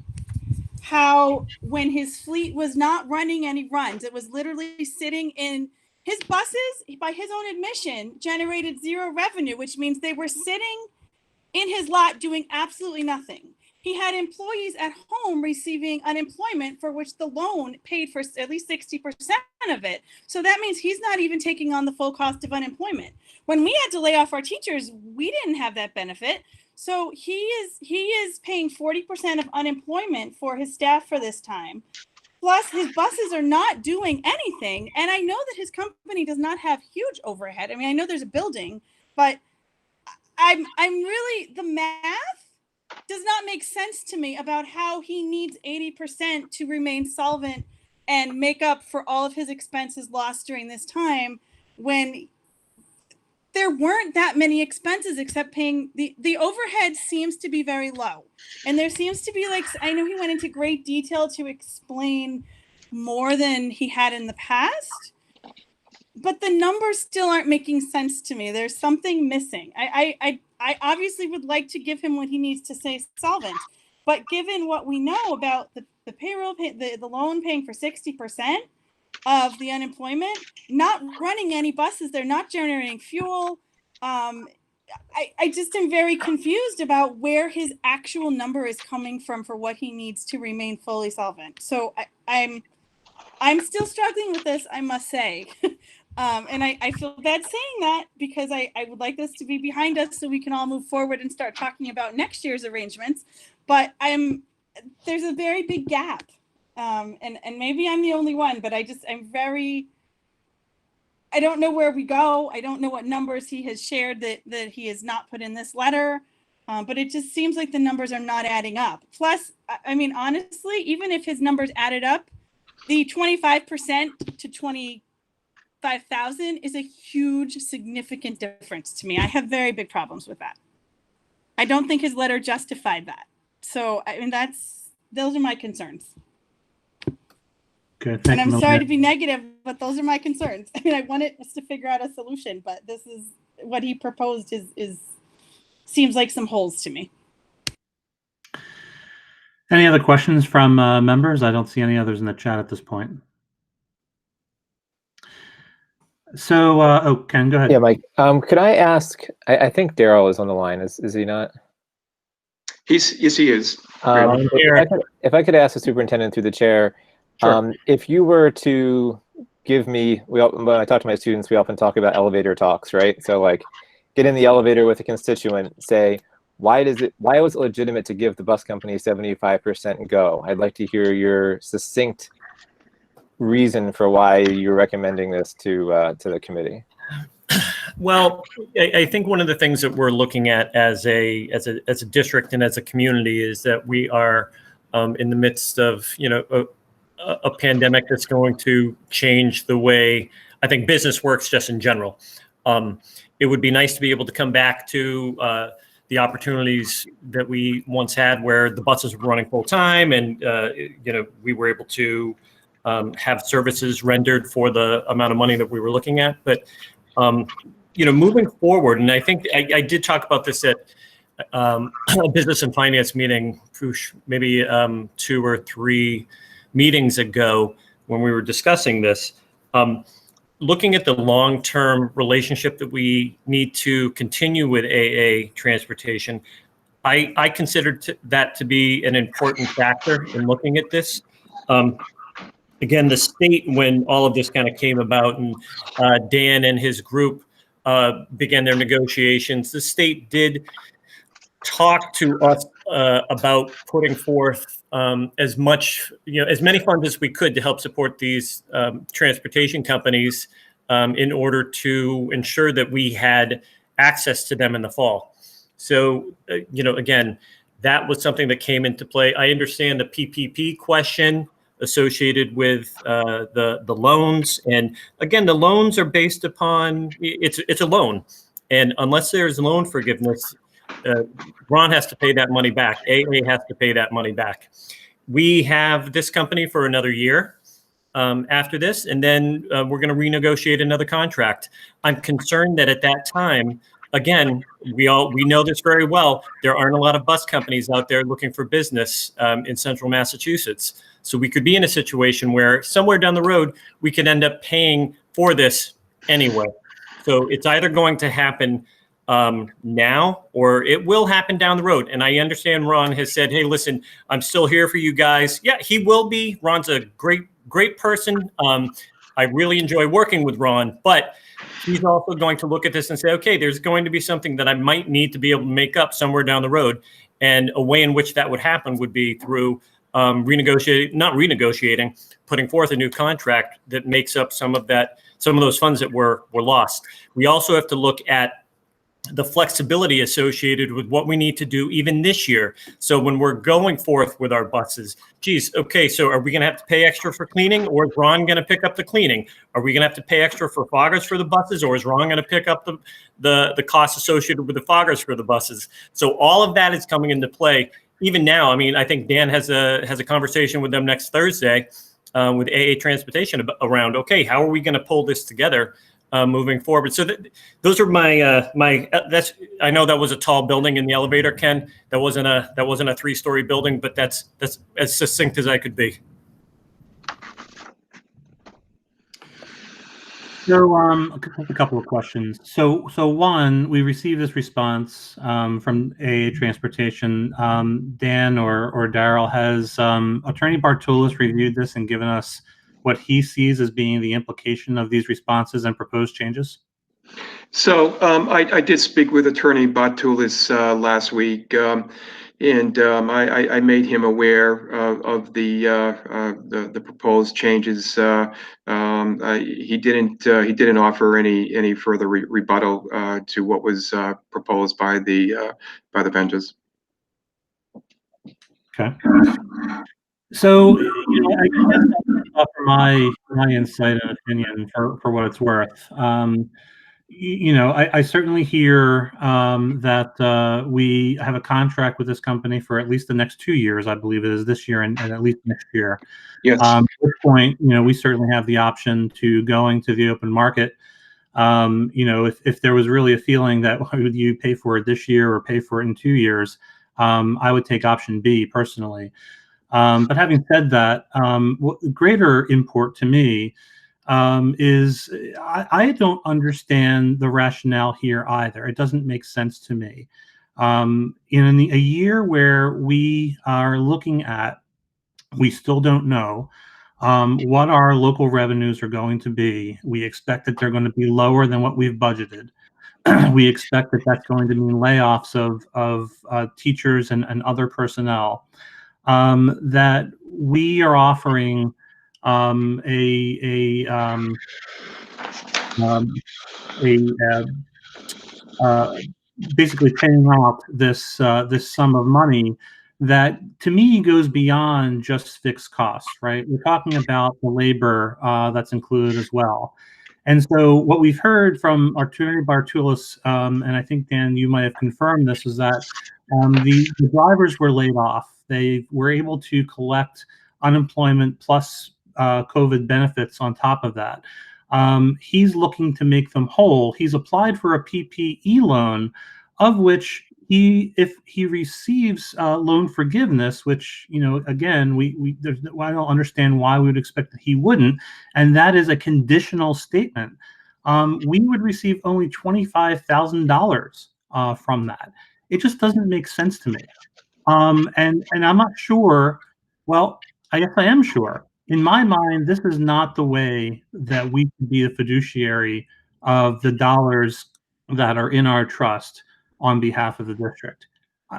how when his fleet was not running any runs, it was literally sitting in his buses, by his own admission, generated zero revenue, which means they were sitting in his lot doing absolutely nothing. He had employees at home receiving unemployment for which the loan paid for at least 60% of it. So that means he's not even taking on the full cost of unemployment. When we had to lay off our teachers, we didn't have that benefit. So he is paying 40% of unemployment for his staff for this time. Plus, his buses are not doing anything. And I know that his company does not have huge overhead. I mean, I know there's a building, but I'm really, the math does not make sense to me about how he needs 80% to remain solvent and make up for all of his expenses lost during this time, when there weren't that many expenses except paying the overhead seems to be very low. And there seems to be, like, I know he went into great detail to explain more than he had in the past, but the numbers still aren't making sense to me. There's something missing. I obviously would like to give him what he needs to say solvent, but given what we know about the payroll, the loan paying for 60% of the unemployment, not running any buses, they're not generating fuel. I just am very confused about where his actual number is coming from for what he needs to remain fully solvent. So I'm still struggling with this, I must say. And I feel bad saying that because I would like this to be behind us so we can all move forward and start talking about next year's arrangements. But there's a very big gap. And maybe I'm the only one, but I'm very, I don't know where we go. I don't know what numbers he has shared that he has not put in this letter. But it just seems like the numbers are not adding up. Plus, I mean, honestly, even if his numbers added up, the 25% to 25,000 is a huge, significant difference to me. I have very big problems with that. I don't think his letter justified that. So, I mean, those are my concerns. Okay, And I'm sorry to be negative, but those are my concerns. I mean, I wanted us to figure out a solution, but this is what he proposed is seems like some holes to me. Any other questions from members? I don't see any others in the chat at this point. So, oh, Ken, go ahead. Yeah, Mike. Could I ask? I think Daryl is on the line. Is he not? Yes, he is. If I could ask the superintendent through the chair, Sure. if you were to give me, when I talk to my students, we often talk about elevator talks, right? So like, get in the elevator with a constituent, say, why was it legitimate to give the bus company 75% and go? I'd like to hear your succinct reason for why you're recommending this to the committee. Well, I think one of the things that we're looking at as a district and as a community is that we are in the midst of a pandemic that's going to change the way I think business works just in general. It would be nice to be able to come back to the opportunities that we once had, where the buses were running full time, and we were able to have services rendered for the amount of money that we were looking at. But moving forward, and I think I did talk about this at a business and finance meeting, maybe 2 or 3 meetings ago when we were discussing this. Looking at the long-term relationship that we need to continue with AA transportation, I considered that to be an important factor in looking at this. Again, the state, when all of this kind of came about and Dan and his group began their negotiations, the state did talk to us about putting forth as many funds as we could to help support these transportation companies in order to ensure that we had access to them in the fall. So, again, that was something that came into play. I understand the PPP question associated with the loans, and again, the loans are based upon it's a loan, and unless there's loan forgiveness, Ron has to pay that money back. AA has to pay that money back. We have this company for another year after this, and then we're going to renegotiate another contract. I'm concerned that at that time, again, we know this very well, there aren't a lot of bus companies out there looking for business in central Massachusetts. So we could be in a situation where somewhere down the road, we could end up paying for this anyway. So it's either going to happen now, or it will happen down the road. And I understand Ron has said, hey, listen, I'm still here for you guys. Yeah, he will be. Ron's a great person. I really enjoy working with Ron, but he's also going to look at this and say, okay, there's going to be something that I might need to be able to make up somewhere down the road. And a way in which that would happen would be through putting forth a new contract that makes up some of those funds that were lost. We also have to look at the flexibility associated with what we need to do even this year. So when we're going forth with our buses, geez, okay, so are we going to have to pay extra for cleaning, or is Ron going to pick up the cleaning? Are we going to have to pay extra for foggers for the buses, or is Ron going to pick up the costs associated with the foggers for the buses? So all of that is coming into play. Even now, I mean, I think Dan has a conversation with them next Thursday with AA Transportation around, okay, how are we going to pull this together moving forward? So those are my that's, I know that was a tall building in the elevator, Ken. That wasn't a 3-story building, but that's as succinct as I could be. So a couple of questions. So one, we received this response from AA Transportation. Dan or Daryl, has Attorney Bartulis reviewed this and given us what he sees as being the implication of these responses and proposed changes? So I did speak with Attorney Bartulis last week. And I made him aware of the proposed changes. He didn't offer any further rebuttal to what was proposed by the vendors. Okay. So, I guess I'll offer my insight and opinion for what it's worth. I certainly hear that we have a contract with this company for at least the next 2 years. I believe it is this year and at least next year. Yes. At this point, we certainly have the option to going to the open market. If there was really a feeling that would you pay for it this year or pay for it in 2 years, I would take option B personally. But having said that, what greater import to me is I don't understand the rationale here either. It doesn't make sense to me. In a year where we are looking at, we still don't know what our local revenues are going to be. We expect that they're going to be lower than what we've budgeted. We expect that that's going to mean layoffs of teachers and other personnel. That we are offering a basically paying off this sum of money that to me goes beyond just fixed costs, right? We're talking about the labor that's included as well. And so what we've heard from Arturo Bartulis, and I think, Dan, you might have confirmed this, is that the drivers were laid off. They were able to collect unemployment plus COVID benefits on top of that. He's looking to make them whole. He's applied for a PPE loan, of which if he receives loan forgiveness, which again I don't understand why we would expect that he wouldn't, and that is a conditional statement. We would receive only $25,000 from that. It just doesn't make sense to me. And I'm not sure. Well, I guess I am sure. In my mind, this is not the way that we can be the fiduciary of the dollars that are in our trust on behalf of the district.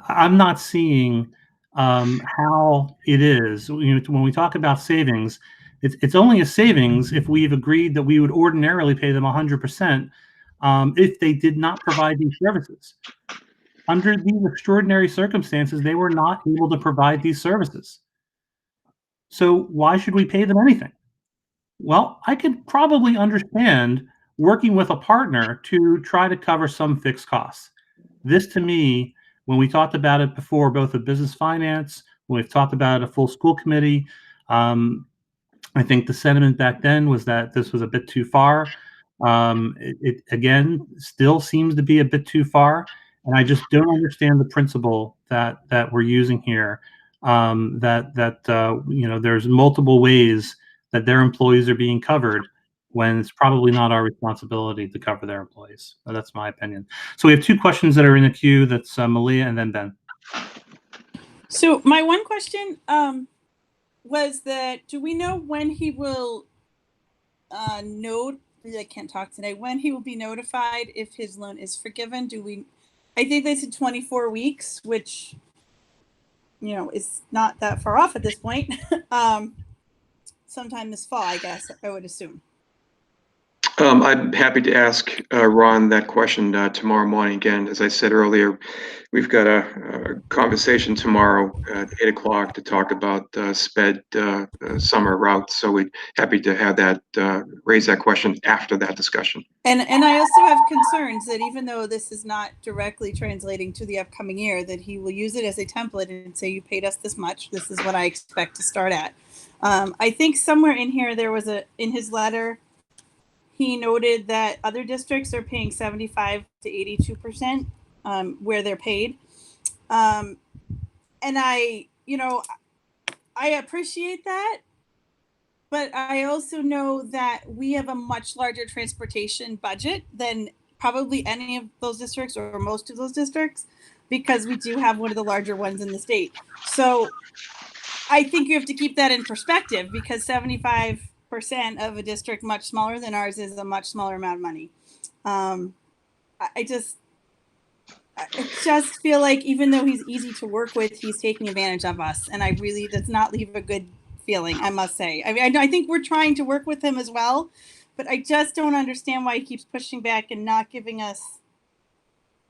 I'm not seeing how it is. When we talk about savings, it's only a savings if we've agreed that we would ordinarily pay them 100% if they did not provide these services. Under these extraordinary circumstances, they were not able to provide these services. So why should we pay them anything? Well, I could probably understand working with a partner to try to cover some fixed costs. This, to me, when we talked about it before, both of business finance, when we've talked about a full school committee, I think the sentiment back then was that this was a bit too far. It again still seems to be a bit too far, and I just don't understand the principle that we're using here. There's multiple ways that their employees are being covered when it's probably not our responsibility to cover their employees. That's my opinion. So we have two questions that are in the queue. That's Malia and then Ben. So my one question was that, do we know when he will I can't talk today, when he will be notified if his loan is forgiven? I think they said 24 weeks, which, is not that far off at this point. Sometime this fall, I guess, I would assume. I'm happy to ask Ron that question tomorrow morning. Again, as I said earlier, we've got a conversation tomorrow at 8 o'clock to talk about sped summer routes. So we're happy to have that raise that question after that discussion. And I also have concerns that even though this is not directly translating to the upcoming year, that he will use it as a template and say, you paid us this much. This is what I expect to start at. I think somewhere in here, there was in his letter, he noted that other districts are paying 75 to 82% where they're paid. And I appreciate that. But I also know that we have a much larger transportation budget than probably any of those districts or most of those districts, because we do have one of the larger ones in the state. So I think you have to keep that in perspective, because 75% of a district much smaller than ours is a much smaller amount of money. I I just feel like even though he's easy to work with, he's taking advantage of us, and I really does not leave a good feeling, I must say. I mean, I think we're trying to work with him as well, but I just don't understand why he keeps pushing back and not giving us.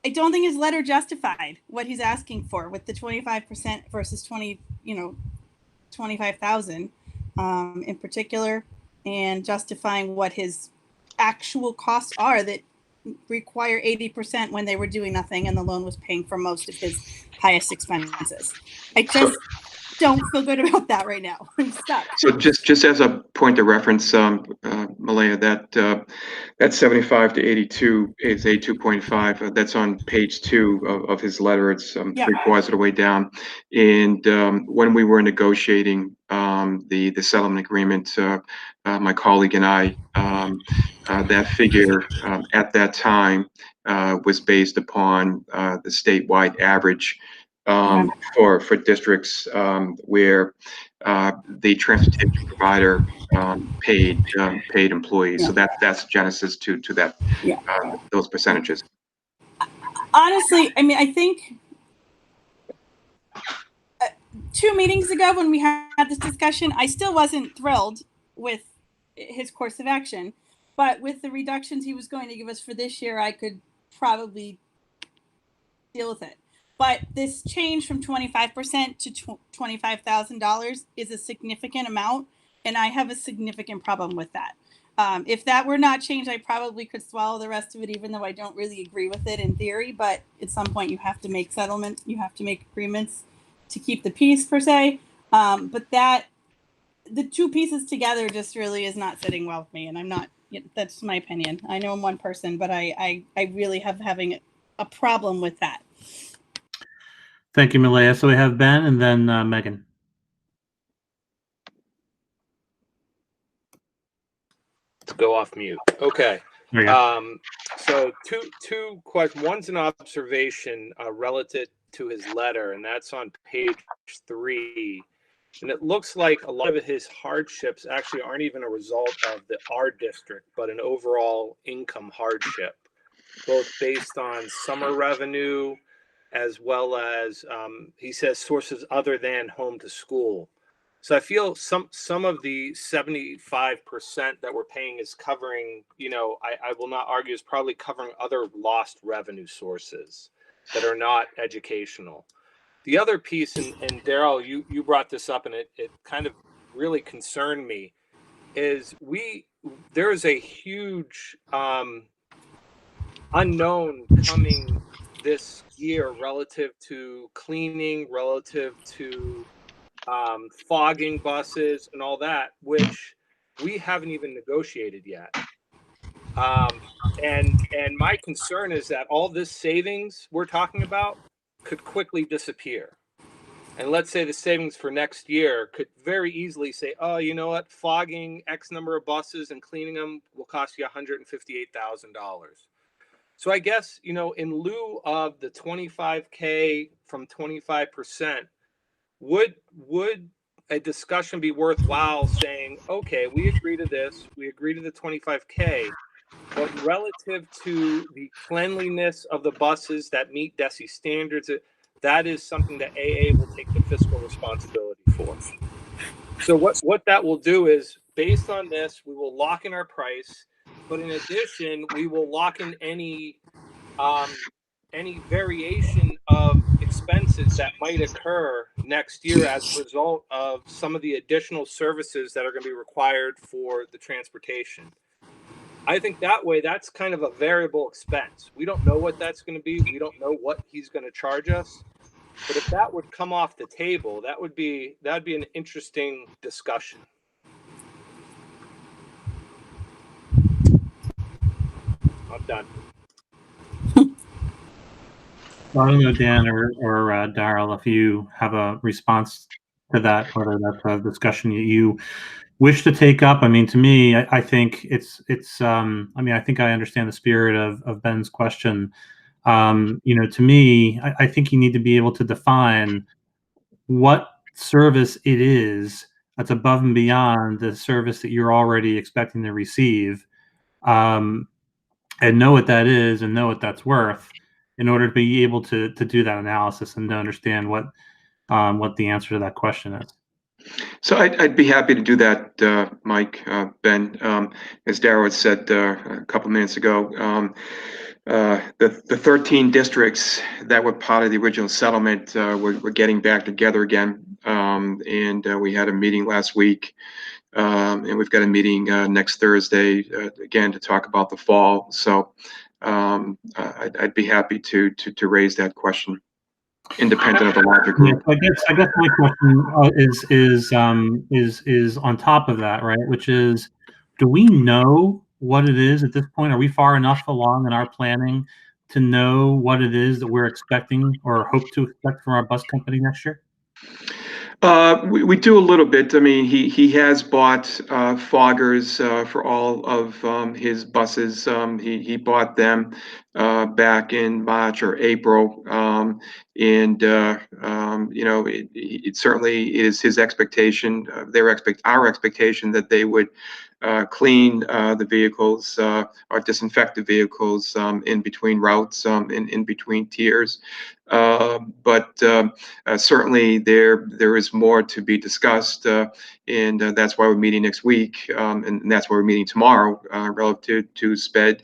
I don't think his letter justified what he's asking for with the 25% versus 25,000 in particular, and justifying what his actual costs are that require 80% when they were doing nothing and the loan was paying for most of his highest expenses. I just don't feel good about that right now. I'm stuck. So just as a point of reference, Malaya, that 75 to 82 is a 2.5. That's on page 2 of his letter. It's Yeah. 3/4 of the way down. And when we were negotiating the settlement agreement, my colleague and I, that figure at that time was based upon the statewide average for districts where the transportation provider paid employees. So that's genesis to that those percentages. Honestly, I mean, I think 2 meetings ago when we had this discussion, I still wasn't thrilled with his course of action, but with the reductions he was going to give us for this year, I could probably deal with it. But this change from 25% to $25,000 is a significant amount, and I have a significant problem with that. If that were not changed, I probably could swallow the rest of it, even though I don't really agree with it in theory. But at some point, you have to make settlements, you have to make agreements to keep the peace, per se. But the 2 pieces together just really is not sitting well with me, and I'm not. That's my opinion. I know I'm one person, but I really having a problem with that. Thank you, Malaya. So we have Ben and then Megan. Let's go off mute. Okay. There you go. So two questions. One's an observation relative to his letter, and that's on page 3. And it looks like a lot of his hardships actually aren't even a result of our district, but an overall income hardship, both based on summer revenue as well as he says sources other than home to school. So I feel some of the 75% that we're paying is covering, I will not argue, is probably covering other lost revenue sources that are not educational. The other piece, and Daryl, you brought this up, and it kind of really concerned me, is there is a huge unknown coming this year relative to cleaning, relative to fogging buses and all that, which we haven't even negotiated yet. And my concern is that all this savings we're talking about could quickly disappear. And let's say the savings for next year could very easily say, oh, you know what, fogging X number of buses and cleaning them will cost you $158,000. So I guess, in lieu of the 25K from 25%, would a discussion be worthwhile saying, okay, we agree to this, we agree to the 25K, but relative to the cleanliness of the buses that meet DESI standards, that is something that AA will take the fiscal responsibility for. So what that will do is, based on this, we will lock in our price, but in addition, we will lock in any variation of expenses that might occur next year as a result of some of the additional services that are going to be required for the transportation. I think that way, that's kind of a variable expense. We don't know what that's going to be. We don't know what he's going to charge us. But if that would come off the table, that'd be an interesting discussion. I'm done. Well, I don't know, Dan or Daryl, if you have a response to that, whether that's a discussion you wish to take up. I mean, to me, I think it's. I mean, I think I understand the spirit of Ben's question. To me, I think you need to be able to define what service it is that's above and beyond the service that you're already expecting to receive, and know what that is and know what that's worth. in order to be able to do that analysis and to understand what the answer to that question is. So I'd be happy to do that, Mike, Ben. As Darrow had said a couple minutes ago, the 13 districts that were part of the original settlement we're getting back together again, and we had a meeting last week, and we've got a meeting next Thursday again to talk about the fall. So I'd be happy to raise that question, independent of the larger group. I guess my question is on top of that, right? Which is, do we know what it is at this point? Are we far enough along in our planning to know what it is that we're expecting or hope to expect from our bus company next year? We do a little bit. I mean, he has bought foggers for all of his buses. He bought them back in March or April, and you know, it certainly is his expectation, our expectation that they would clean the vehicles or disinfect the vehicles in between routes, in between tiers. But certainly there is more to be discussed, and that's why we're meeting next week, and that's why we're meeting tomorrow relative to SPED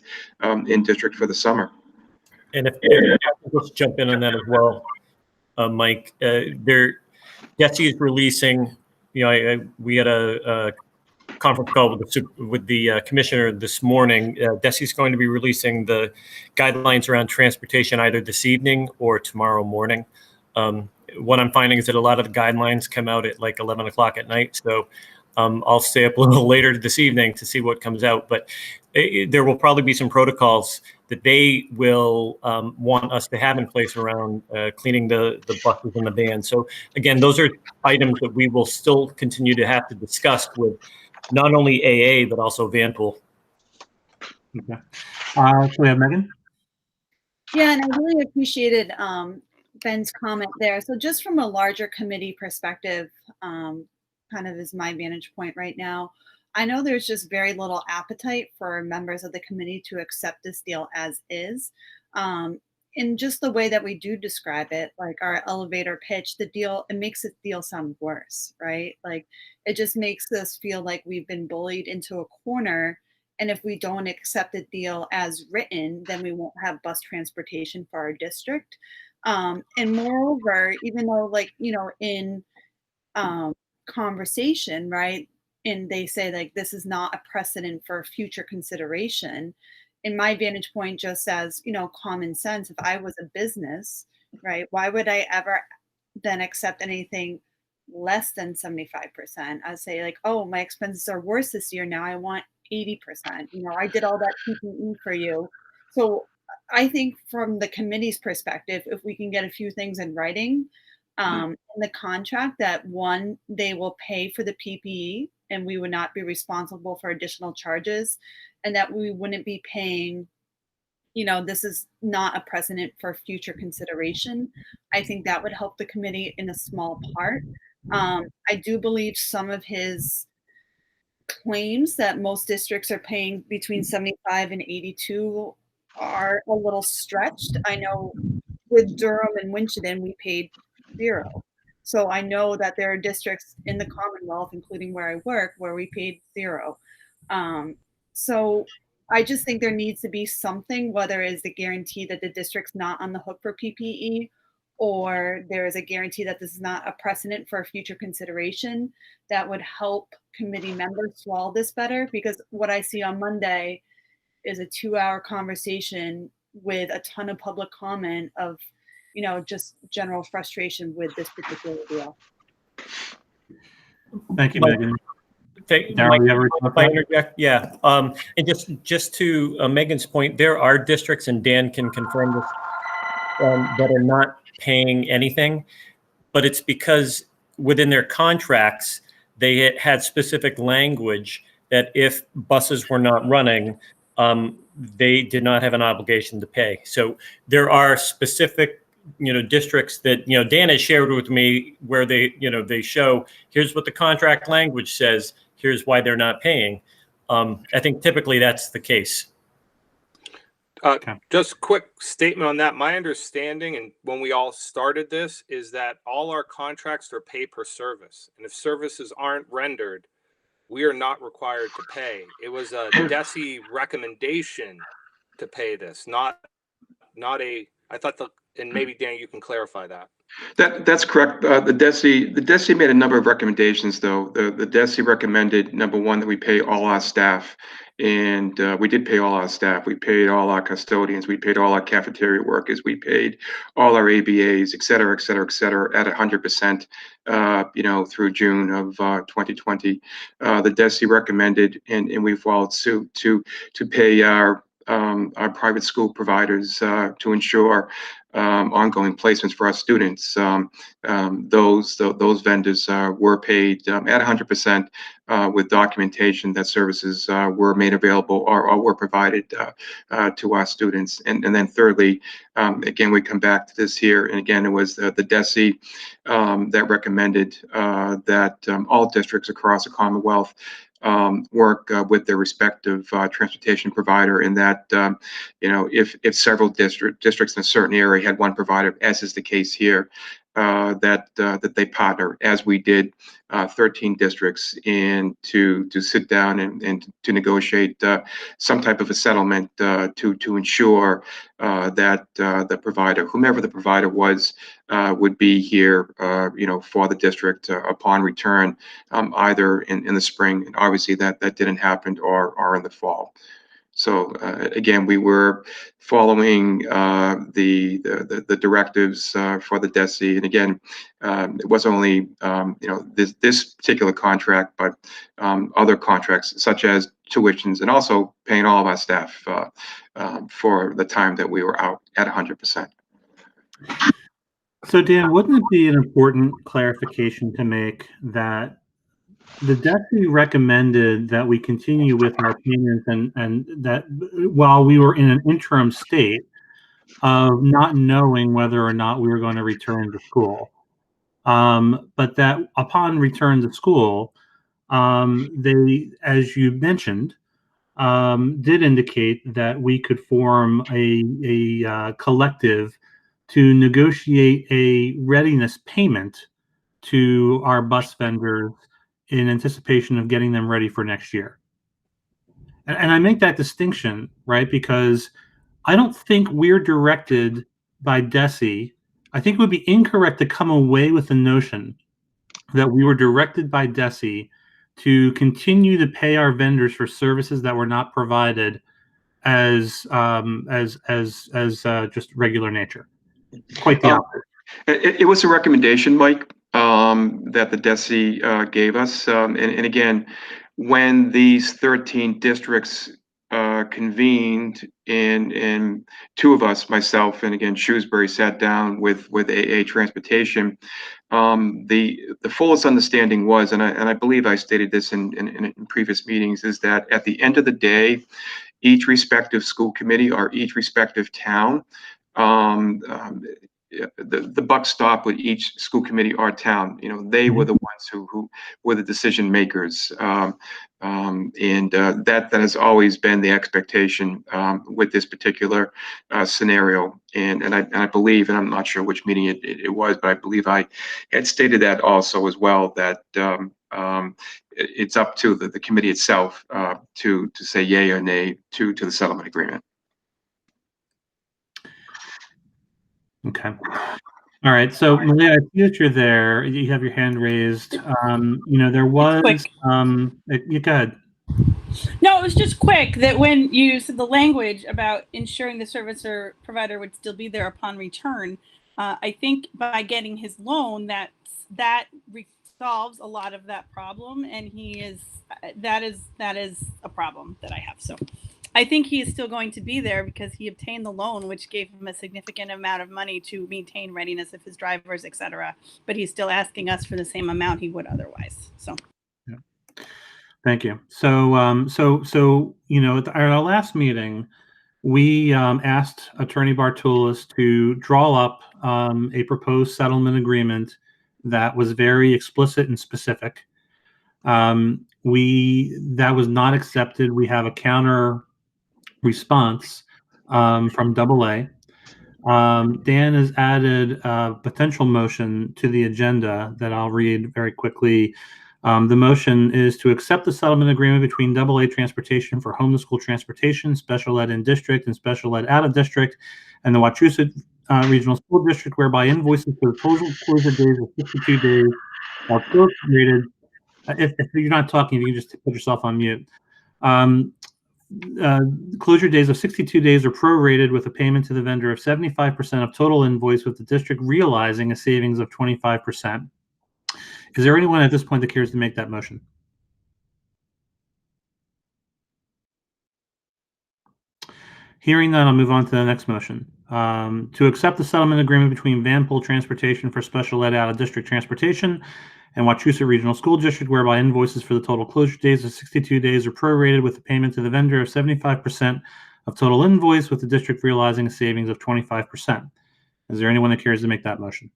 in district for the summer. And if I can just jump in on that as well, Mike, DESE is releasing, you know, we had a conference call with the commissioner this morning. DESE is going to be releasing the guidelines around transportation either this evening or tomorrow morning. What I'm finding is that a lot of the guidelines come out at like 11 o'clock at night. So I'll stay up a little later this evening to see what comes out. But there will probably be some protocols that they will want us to have in place around cleaning the buses and the vans. So again, those are items that we will still continue to have to discuss with not only AA, but also Vanpool. Okay. So we have Megan. Yeah, and I really appreciated Ben's comment there. So just from a larger committee perspective, kind of is my vantage point right now, I know there's just very little appetite for members of the committee to accept this deal as is. In just the way that we do describe it, like our elevator pitch, the deal, it makes the deal sound worse, right? Like it just makes us feel like we've been bullied into a corner. And if we don't accept the deal as written, then we won't have bus transportation for our district. And moreover, even though like, you know, in conversation, right? And they say like, this is not a precedent for future consideration. In my vantage point, just as, you know, common sense, if I was a business, right, why would I ever then accept anything less than 75%? I'd say like, oh, my expenses are worse this year. Now I want 80%. You know, I did all that PPE for you. So I think from the committee's perspective, if we can get a few things in writing, in the contract that one, they will pay for the PPE and we would not be responsible for additional charges, and that we wouldn't be paying, you know, this is not a precedent for future consideration. I think that would help the committee in a small part. I do believe some of his claims that most districts are paying between 75 and 82 are a little stretched. I know with Durham and Winchendon, we paid 0. So I know that there are districts in the Commonwealth, including where I work, where we paid 0. So I just think there needs to be something, whether it's a guarantee that the district's not on the hook for PPE, or there is a guarantee that this is not a precedent for future consideration, that would help committee members swallow this better. Because what I see on Monday is a 2-hour conversation with a ton of public comment of, you know, just general frustration with this particular deal. Thank you, Megan. Darryl, you ever if I interject? Yeah. And just to Megan's point, there are districts, and Dan can confirm this, that are not paying anything, but it's because within their contracts, they had specific language that if buses were not running, they did not have an obligation to pay. So there are specific, you know, districts that, you know, Dan has shared with me where they, you know, they show, here's what the contract language says, here's why they're not paying. I think typically that's the case. Just quick statement on that. My understanding, and when we all started this, is that all our contracts are pay per service. And if services aren't rendered, we are not required to pay. It was a DESI recommendation to pay this, not a, I thought and maybe Dan, you can clarify that. That's correct. The DESI made a number of recommendations, though. The DESI recommended, number one, that we pay all our staff, and we did pay all our staff. We paid all our custodians. We paid all our cafeteria workers. We paid all our ABAs, et cetera, et cetera, et cetera, at 100%. Through June of 2020, the DESI recommended, and we followed suit to pay our private school providers to ensure ongoing placements for our students. Those vendors were paid at 100% with documentation that services were made available or were provided to our students. And then thirdly, again, we come back to this here, and again, it was the DESI that recommended that all districts across the Commonwealth work with their respective transportation provider, and that if several districts in a certain area had one provider, as is the case here, that they partner, as we did, 13 districts, and to sit down and to negotiate some type of a settlement to ensure that the provider, whomever the provider was, would be here, for the district upon return, either in the spring, and obviously that didn't happen, or in the fall. So again, we were following the directives for the DESI, and again, it wasn't only this particular contract, but other contracts such as tuitions, and also paying all of our staff for the time that we were out at 100%. So Dan, wouldn't it be an important clarification to make that the DESI recommended that we continue with our payments, and that while we were in an interim state of not knowing whether or not we were going to return to school, but that upon return to school, they, as you mentioned, did indicate that we could form a collective to negotiate a readiness payment to our bus vendors in anticipation of getting them ready for next year. And I make that distinction, right, because I don't think we're directed by DESI. I think it would be incorrect to come away with the notion that we were directed by DESI to continue to pay our vendors for services that were not provided as just regular nature. Quite the opposite. It was a recommendation, Mike, that the DESI gave us. And again, when these 13 districts convened, and two of us, myself and again Shrewsbury, sat down with AA Transportation, the fullest understanding was, and I believe I stated this in previous meetings, is that at the end of the day, each respective school committee or each respective town, the buck stopped with each school committee or town. They were the ones who were the decision makers, and that has always been the expectation with this particular scenario. And I believe, and I'm not sure which meeting it was, but I believe I had stated that also as well, that it's up to the committee itself to say yay or nay to the settlement agreement. Okay. All right. So Malia, I see that you're there. You have your hand raised. There was you go ahead. No, it was just quick that when you said the language about ensuring the service or provider would still be there upon return, I think by getting his loan, that resolves a lot of that problem, and that is a problem that I have. So I think he is still going to be there because he obtained the loan, which gave him a significant amount of money to maintain readiness of his drivers, et cetera. But he's still asking us for the same amount he would otherwise. So. Yeah. Thank you. So, at our last meeting, we asked Attorney Bartulis to draw up a proposed settlement agreement that was very explicit and specific. That was not accepted. We have a counter response from AA. Dan has added a potential motion to the agenda that I'll read very quickly. The motion is to accept the settlement agreement between AA Transportation for home to school transportation, special ed in district and special ed out of district, and the Wachusett Regional School District, whereby invoices for the total closure days of 52 days are prorated. If you're not talking, you can just put yourself on mute. Closure days of 62 days are prorated with a payment to the vendor of 75% of total invoice, with the district realizing a savings of 25%. Is there anyone at this point that cares to make that motion? Hearing none, I'll move on to the next motion. To accept the settlement agreement between Vanpool Transportation for special ed out of district transportation and Wachusett Regional School District, whereby invoices for the total closure days of 62 days are prorated with a payment to the vendor of 75% of total invoice, with the district realizing a savings of 25%. Is there anyone that cares to make that motion?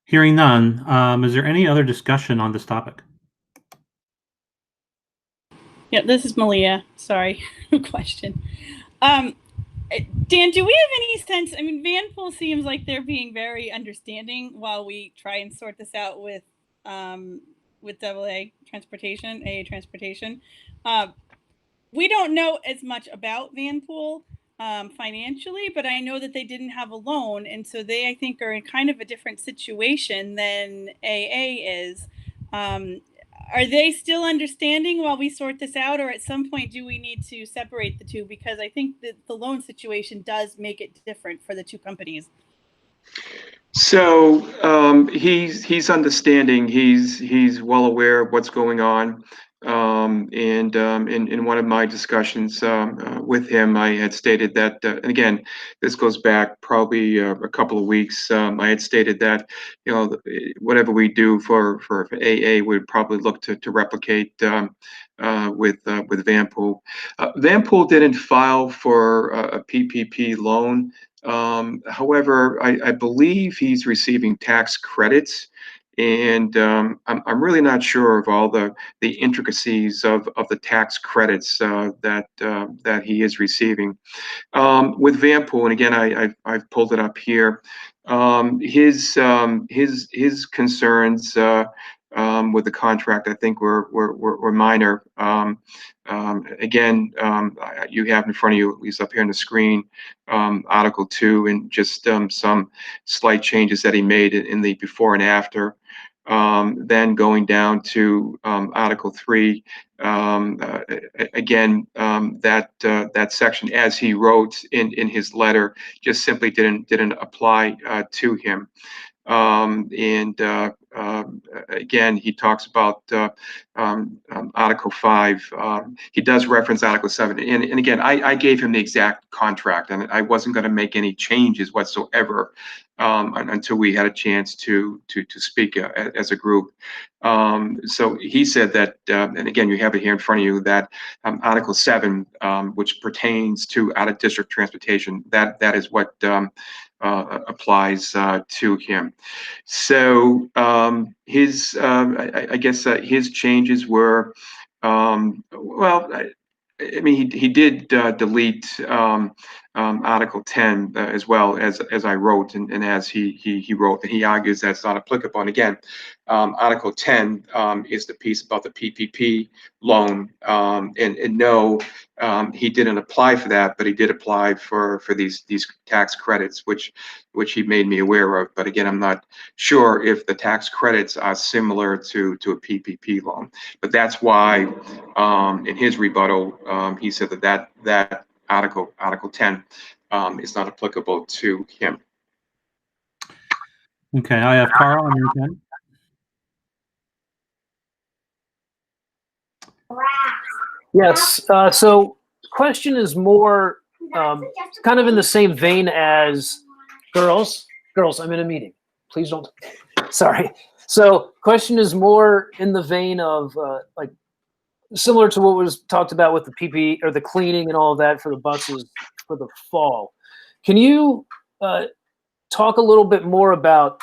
Hearing none, is there any other discussion on this topic? Yeah, this is Malia. Sorry, question. Dan, do we have any sense? I mean, Vanpool seems like they're being very understanding while we try and sort this out with AA Transportation, AA Transportation. We don't know as much about Vanpool financially, but I know that they didn't have a loan, and so they, I think, are in kind of a different situation than AA is. Are they still understanding while we sort this out, or at some point do we need to separate the two? Because I think that the loan situation does make it different for the two companies. So he's understanding. He's well aware of what's going on. And in one of my discussions with him, I had stated that, and again, this goes back probably a couple of weeks. I had stated that, you know, whatever we do for AA, we'd probably look to replicate with Vanpool. Vanpool didn't file for a PPP loan. However, I believe he's receiving tax credits, and I'm really not sure of all the intricacies of the tax credits that he is receiving. With Vanpool, and again, I've pulled it up here. His concerns with the contract, I think, were minor. Again, you have in front of you, at least up here on the screen, Article 2, and just some slight changes that he made in the before and after. Then going down to Article 3, again, that section, as he wrote in his letter, just simply didn't apply to him. Again, he talks about Article 5. He does reference Article 7. And again, I gave him the exact contract, and I wasn't going to make any changes whatsoever until we had a chance to speak as a group. So he said that, and again, you have it here in front of you, that Article 7, which pertains to out-of-district transportation, that is what applies to him. So his, I guess his changes were, well, I mean, he did delete Article 10 as well, as I wrote, and as he wrote, and he argues that's not applicable. And again, Article 10 is the piece about the PPP loan, and no, he didn't apply for that, but he did apply for these tax credits, which he made me aware of. But again, I'm not sure if the tax credits are similar to a PPP loan. But that's why, in his rebuttal, he said that Article 10 is not applicable to him. Okay, I have Carl on your 10. Yes. So question is more kind of in the same vein as girls, I'm in a meeting. Please don't. Sorry. So question is more in the vein of like similar to what was talked about with the PP or the cleaning and all of that for the buses for the fall. Can you talk a little bit more about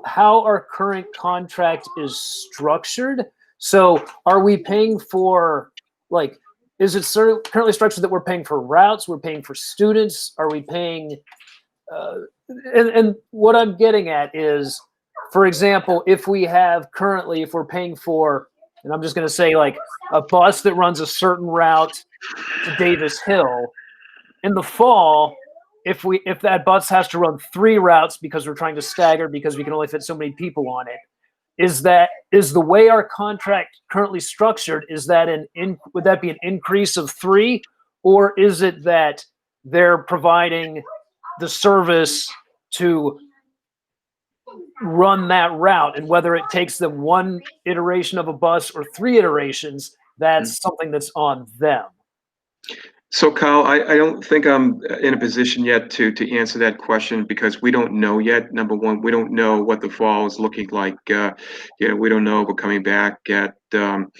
how our current contract is structured? So are we paying for, like, is it currently structured that we're paying for routes, we're paying for students, are we paying, and what I'm getting at is, for example, if we're paying for, and I'm just going to say like a bus that runs a certain route to Davis Hill, in the fall, if that bus has to run 3 routes because we're trying to stagger because we can only fit so many people on it, is the way our contract currently structured, would that be an increase of 3, or is it that they're providing the service to run that route, and whether it takes them 1 iteration of a bus or 3 iterations, that's something that's on them? So Kyle, I don't think I'm in a position yet to answer that question because we don't know yet. Number one, we don't know what the fall is looking like. We don't know if we're coming back at 1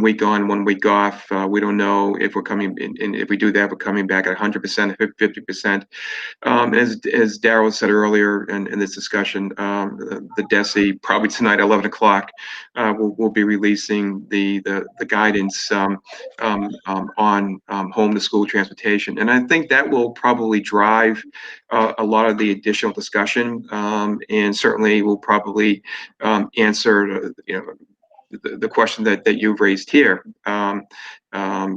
week on, 1 week off. We don't know if we're coming in, and if we do that, we're coming back at 100%, 50%. As Darrell said earlier in this discussion, the DESE probably tonight at 11 o'clock will be releasing the guidance on home to school transportation, and I think that will probably drive a lot of the additional discussion, and certainly will probably answer the question that you've raised here,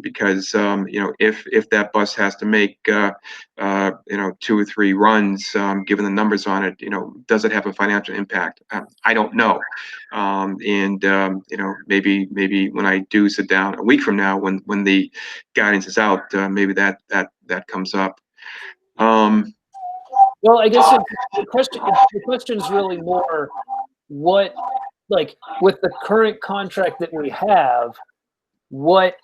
because if that bus has to make 2 or 3 runs, given the numbers on it, does it have a financial impact? I don't know, maybe when I do sit down a week from now, when the guidance is out, maybe that comes up. Well, I guess the question is really more what, like, with the current contract that we have, what's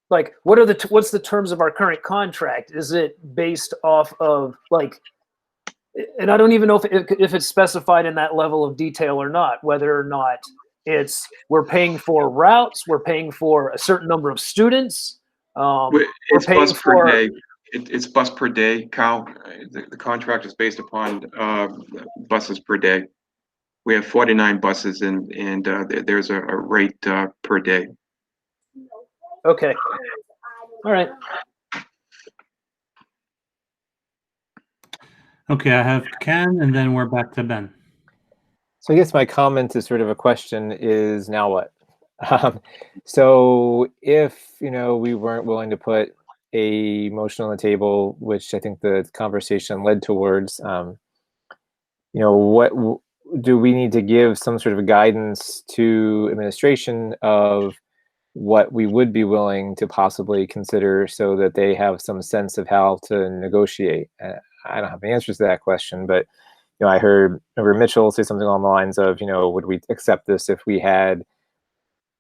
the terms of our current contract? Is it based off of, like, and I don't even know if it's specified in that level of detail or not, whether or not we're paying for routes, we're paying for a certain number of students. It's bus per day. It's bus per day, Kyle. The contract is based upon buses per day. We have 49 buses, and there's a rate per day. Okay. All right. Okay, I have Ken, and then we're back to Ben. So I guess my comment is sort of a question: is now what? So if we weren't willing to put a motion on the table, which I think the conversation led towards, what do we need to give some sort of guidance to administration of what we would be willing to possibly consider so that they have some sense of how to negotiate? I don't have the answers to that question, but I heard Mitchell say something along the lines of, would we accept this if we had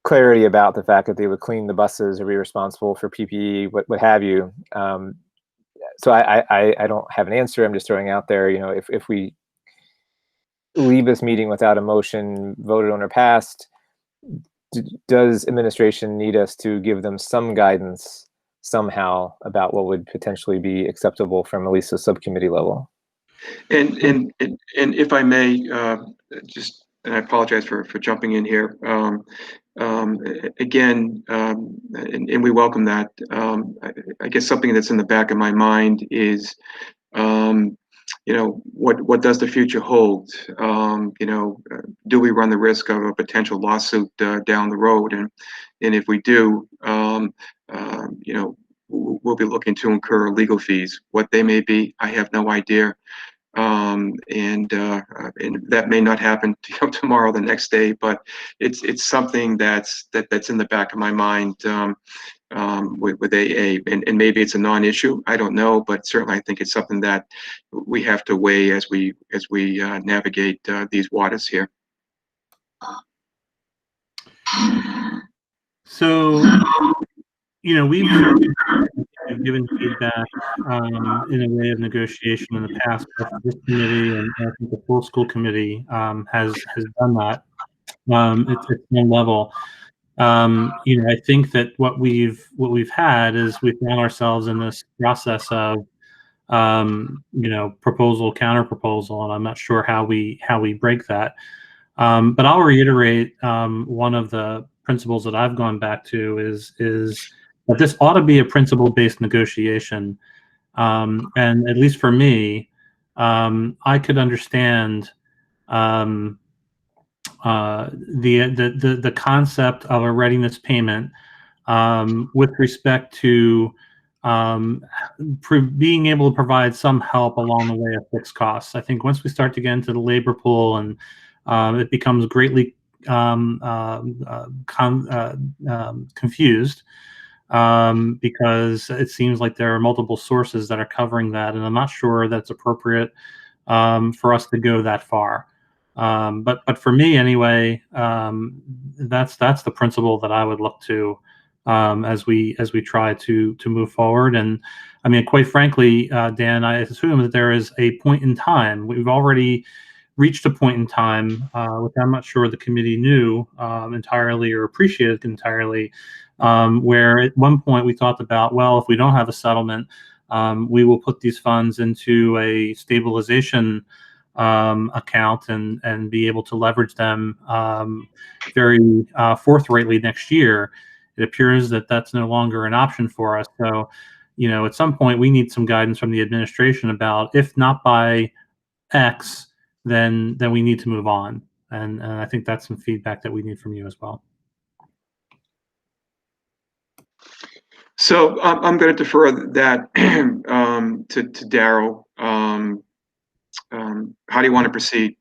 clarity about the fact that they would clean the buses or be responsible for PPE, what have you. So I don't have an answer. I'm just throwing out there, if we leave this meeting without a motion voted on or passed, does administration need us to give them some guidance somehow about what would potentially be acceptable from at least a subcommittee level? And if I may, and I apologize for jumping in here. Again, and we welcome that. I guess something that's in the back of my mind is, what does the future hold? Do we run the risk of a potential lawsuit down the road? And if we do, we'll be looking to incur legal fees. What they may be, I have no idea. And that may not happen tomorrow, the next day, but it's something that's in the back of my mind with AA, and maybe it's a non-issue. I don't know, but certainly I think it's something that we have to weigh as we navigate these waters here. So, we've given feedback in a way of negotiation in the past. Both this committee and I think the full school committee has done that at some level. I think that what we've had is we found ourselves in this process of proposal, counter proposal, and I'm not sure how we break that. But I'll reiterate one of the principles that I've gone back to is that this ought to be a principle-based negotiation. And at least for me, I could understand um, the concept of a readiness payment with respect to being able to provide some help along the way of fixed costs. I think once we start to get into the labor pool and it becomes greatly confused because it seems like there are multiple sources that are covering that, and I'm not sure that's appropriate for us to go that far. But for me anyway, that's the principle that I would look to as we try to move forward. And I mean, quite frankly, Dan, I assume that there is a point in time. We've already reached a point in time, which I'm not sure the committee knew entirely or appreciated entirely, where at one point we talked about, well, if we don't have a settlement, we will put these funds into a stabilization account and be able to leverage them very forthrightly next year. It appears that that's no longer an option for us. So, at some point we need some guidance from the administration about, if not by X, then we need to move on. And I think that's some feedback that we need from you as well. So I'm going to defer that to Daryl. How do you want to proceed?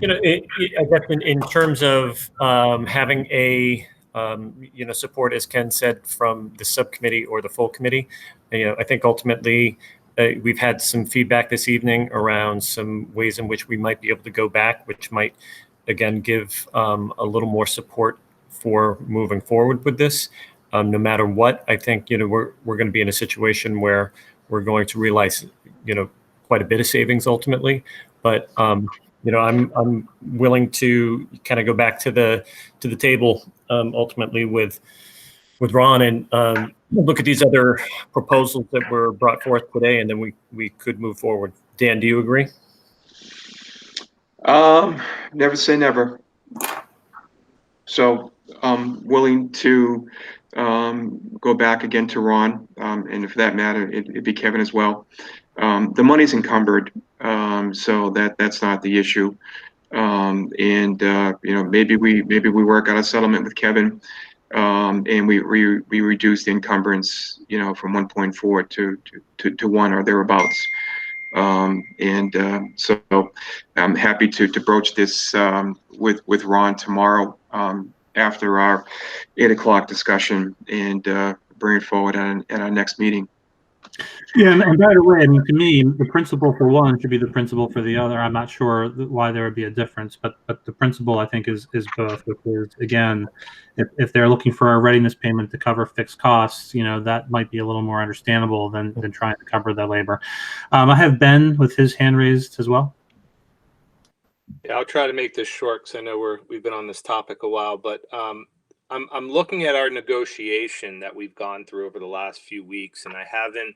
I guess in terms of having a support, as Ken said, from the subcommittee or the full committee, I think ultimately we've had some feedback this evening around some ways in which we might be able to go back, which might again give a little more support for moving forward with this. No matter what, I think we're going to be in a situation where we're going to realize quite a bit of savings ultimately, but I'm willing to kind of go back to the table ultimately with Ron and look at these other proposals that were brought forth today, and then we could move forward. Dan, do you agree? Never say never. So I'm willing to go back again to Ron, and for that matter, it'd be Kevin as well. The money's encumbered, so that's not the issue. And maybe we work out a settlement with Kevin, and we reduce the encumbrance, from 1.4 to 1 or thereabouts. So I'm happy to broach this with Ron tomorrow after our 8 o'clock discussion and bring it forward at our next meeting. Yeah, and by the way, I mean, to me, the principle for one should be the principle for the other. I'm not sure why there would be a difference, but the principle, I think, is both. Which is, again, if they're looking for a readiness payment to cover fixed costs, that might be a little more understandable than trying to cover the labor. I have Ben with his hand raised as well. Yeah, I'll try to make this short because I know we've been on this topic a while, but I'm looking at our negotiation that we've gone through over the last few weeks, and I haven't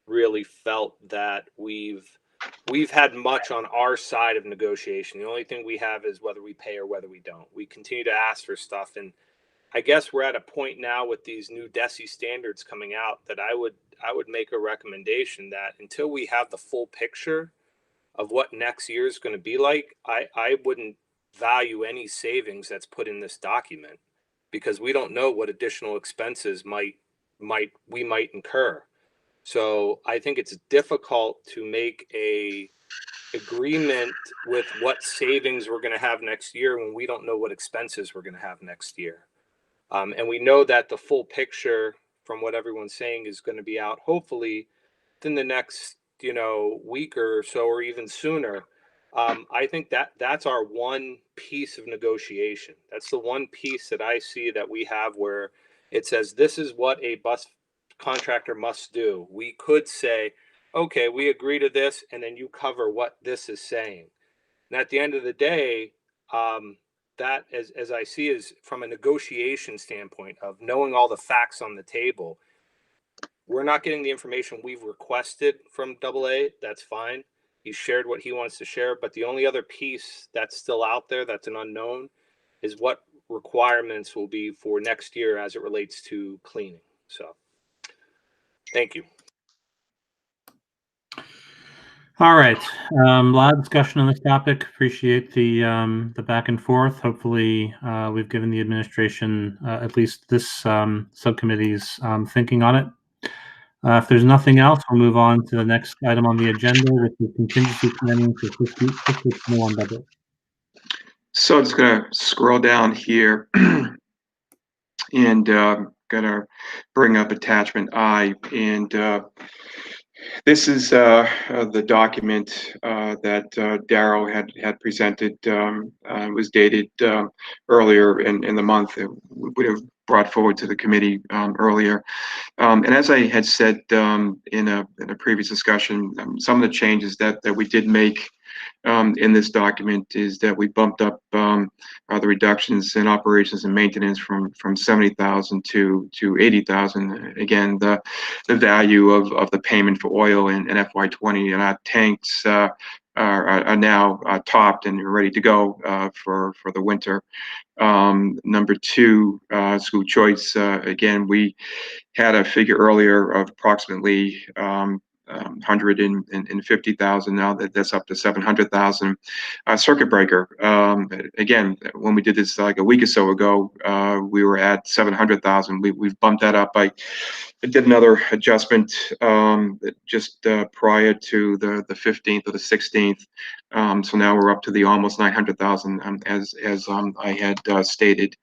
really felt that we've had much on our side of negotiation. The only thing we have is whether we pay or whether we don't. We continue to ask for stuff, and I guess we're at a point now with these new DESI standards coming out that I would make a recommendation that until we have the full picture of what next year is going to be like, I wouldn't value any savings that's put in this document, because we don't know what additional expenses we might incur. So I think it's difficult to make a agreement with what savings we're going to have next year when we don't know what expenses we're going to have next year. And we know that the full picture, from what everyone's saying, is going to be out hopefully within the next week or so, or even sooner. I think that's our one piece of negotiation. That's the one piece that I see that we have where it says this is what a bus contractor must do. We could say, okay, we agree to this, and then you cover what this is saying. And at the end of the day, that as I see is from a negotiation standpoint of knowing all the facts on the table. We're not getting the information we've requested from AA. That's fine. He shared what he wants to share, but the only other piece that's still out there that's an unknown is what requirements will be for next year as it relates to cleaning. So thank you. All right. A lot of discussion on this topic. Appreciate the back and forth. Hopefully, we've given the administration at least this subcommittee's thinking on it. If there's nothing else, we'll move on to the next item on the agenda, which is contingency planning for fiscal 21 budget. So just gonna scroll down here and gonna bring up attachment I, and this is the document that Darrow had presented. It was dated earlier in the month. It would have brought forward to the committee earlier. And as I had said in a previous discussion, some of the changes that we did make in this document is that we bumped up the reductions in operations and maintenance from 70,000 to 80,000. Again, the value of the payment for oil in FY20 and our tanks are now topped and ready to go for the winter. Number two, school choice. Again, we had a figure earlier of approximately 150,000. Now that's up to 700,000. Circuit breaker. Again, when we did this like a week or so ago, we were at 700,000. We've bumped that up. I did another adjustment just prior to the 15th or the 16th. So now we're up to the almost 900,000 as I had stated.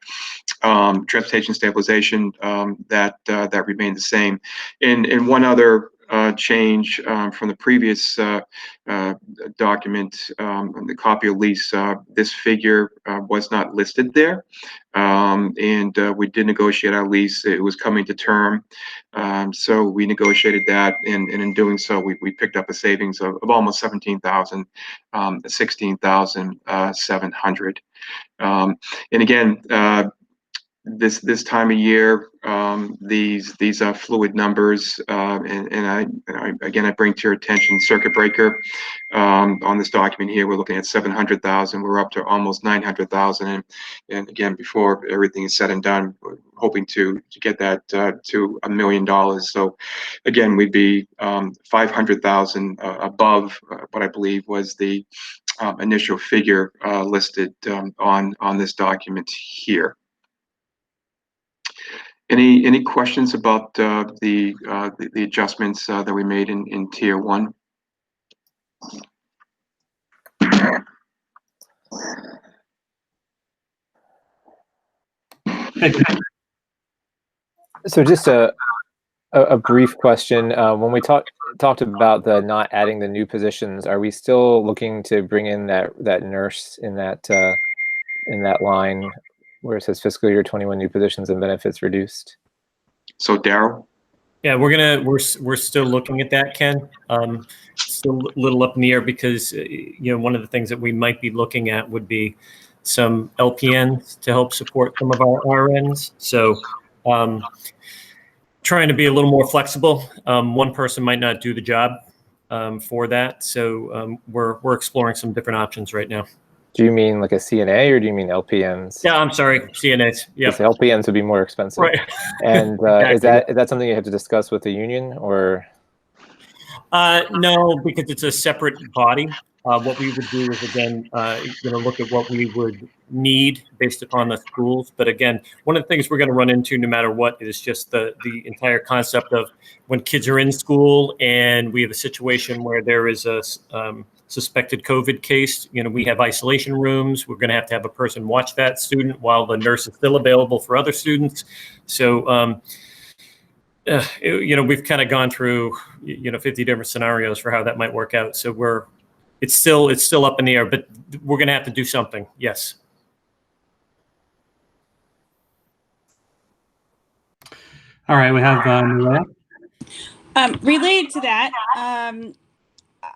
Transportation stabilization, that remained the same. And one other change from the previous document, the copy of lease, this figure was not listed there. And we did negotiate our lease. It was coming to term. So we negotiated that, and in doing so, we picked up a savings of almost 17,000, 16,700. And again, this time of year, these are fluid numbers, and I again, I bring to your attention circuit breaker. On this document here, we're looking at 700,000. We're up to almost 900,000, and again, before everything is said and done, we're hoping to get that to $1 million. So again, we'd be 500,000 above what I believe was the initial figure listed on this document here. Any questions about the adjustments that we made in tier 1? So just a brief question. When we talked about the not adding the new positions, are we still looking to bring in that nurse in that line where it says fiscal year 21 new positions and benefits reduced? So Darrow? Yeah, we're still looking at that, Ken. Still a little up in the air because one of the things that we might be looking at would be some LPNs to help support some of our RNs. So trying to be a little more flexible. One person might not do the job for that. So we're exploring some different options right now. Do you mean like a CNA or do you mean LPNs? Yeah, I'm sorry, CNAs. Yeah, LPNs would be more expensive. Right. And Exactly. is that something you have to discuss with the union or? No, because it's a separate body. What we would do is again, look at what we would need based upon the schools. But again, one of the things we're going to run into, no matter what, is just the entire concept of when kids are in school and we have a situation where there is a suspected COVID case. We have isolation rooms. We're going to have a person watch that student while the nurse is still available for other students. So. We've kind of gone through 50 different scenarios for how that might work out. So it's still up in the air, but we're going to have to do something. Yes. All right, we have Maria. Related to that,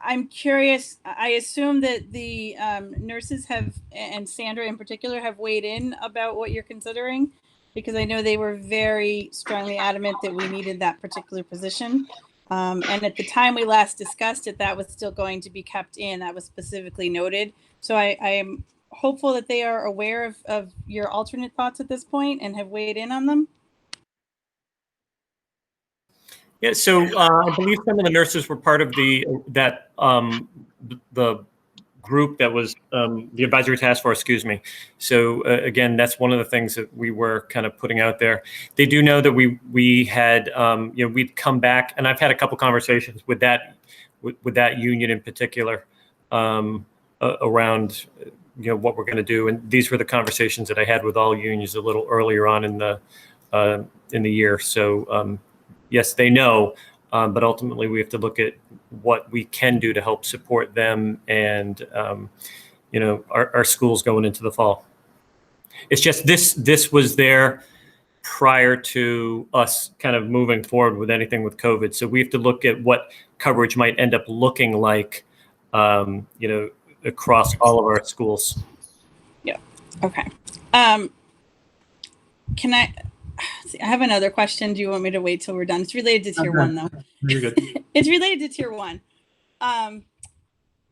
I'm curious. I assume that the nurses and Sandra in particular, have weighed in about what you're considering, because I know they were very strongly adamant that we needed that particular position. And at the time we last discussed it, that was still going to be kept in. That was specifically noted. So I am hopeful that they are aware of your alternate thoughts at this point and have weighed in on them. Yeah, so I believe some of the nurses were part of the group that was the advisory task force, excuse me. So again, that's one of the things that we were kind of putting out there. They do know that we had we'd come back, and I've had a couple conversations with that union in particular around what we're going to do, and these were the conversations that I had with all unions a little earlier on in the year. So yes, they know, but ultimately we have to look at what we can do to help support them and our schools going into the fall. It's just this was there prior to us kind of moving forward with anything with COVID. So we have to look at what coverage might end up looking like, across all of our schools. Yeah. Okay. Can I have another question? Do you want me to wait till we're done? It's related to tier one though. Very good. It's related to tier one.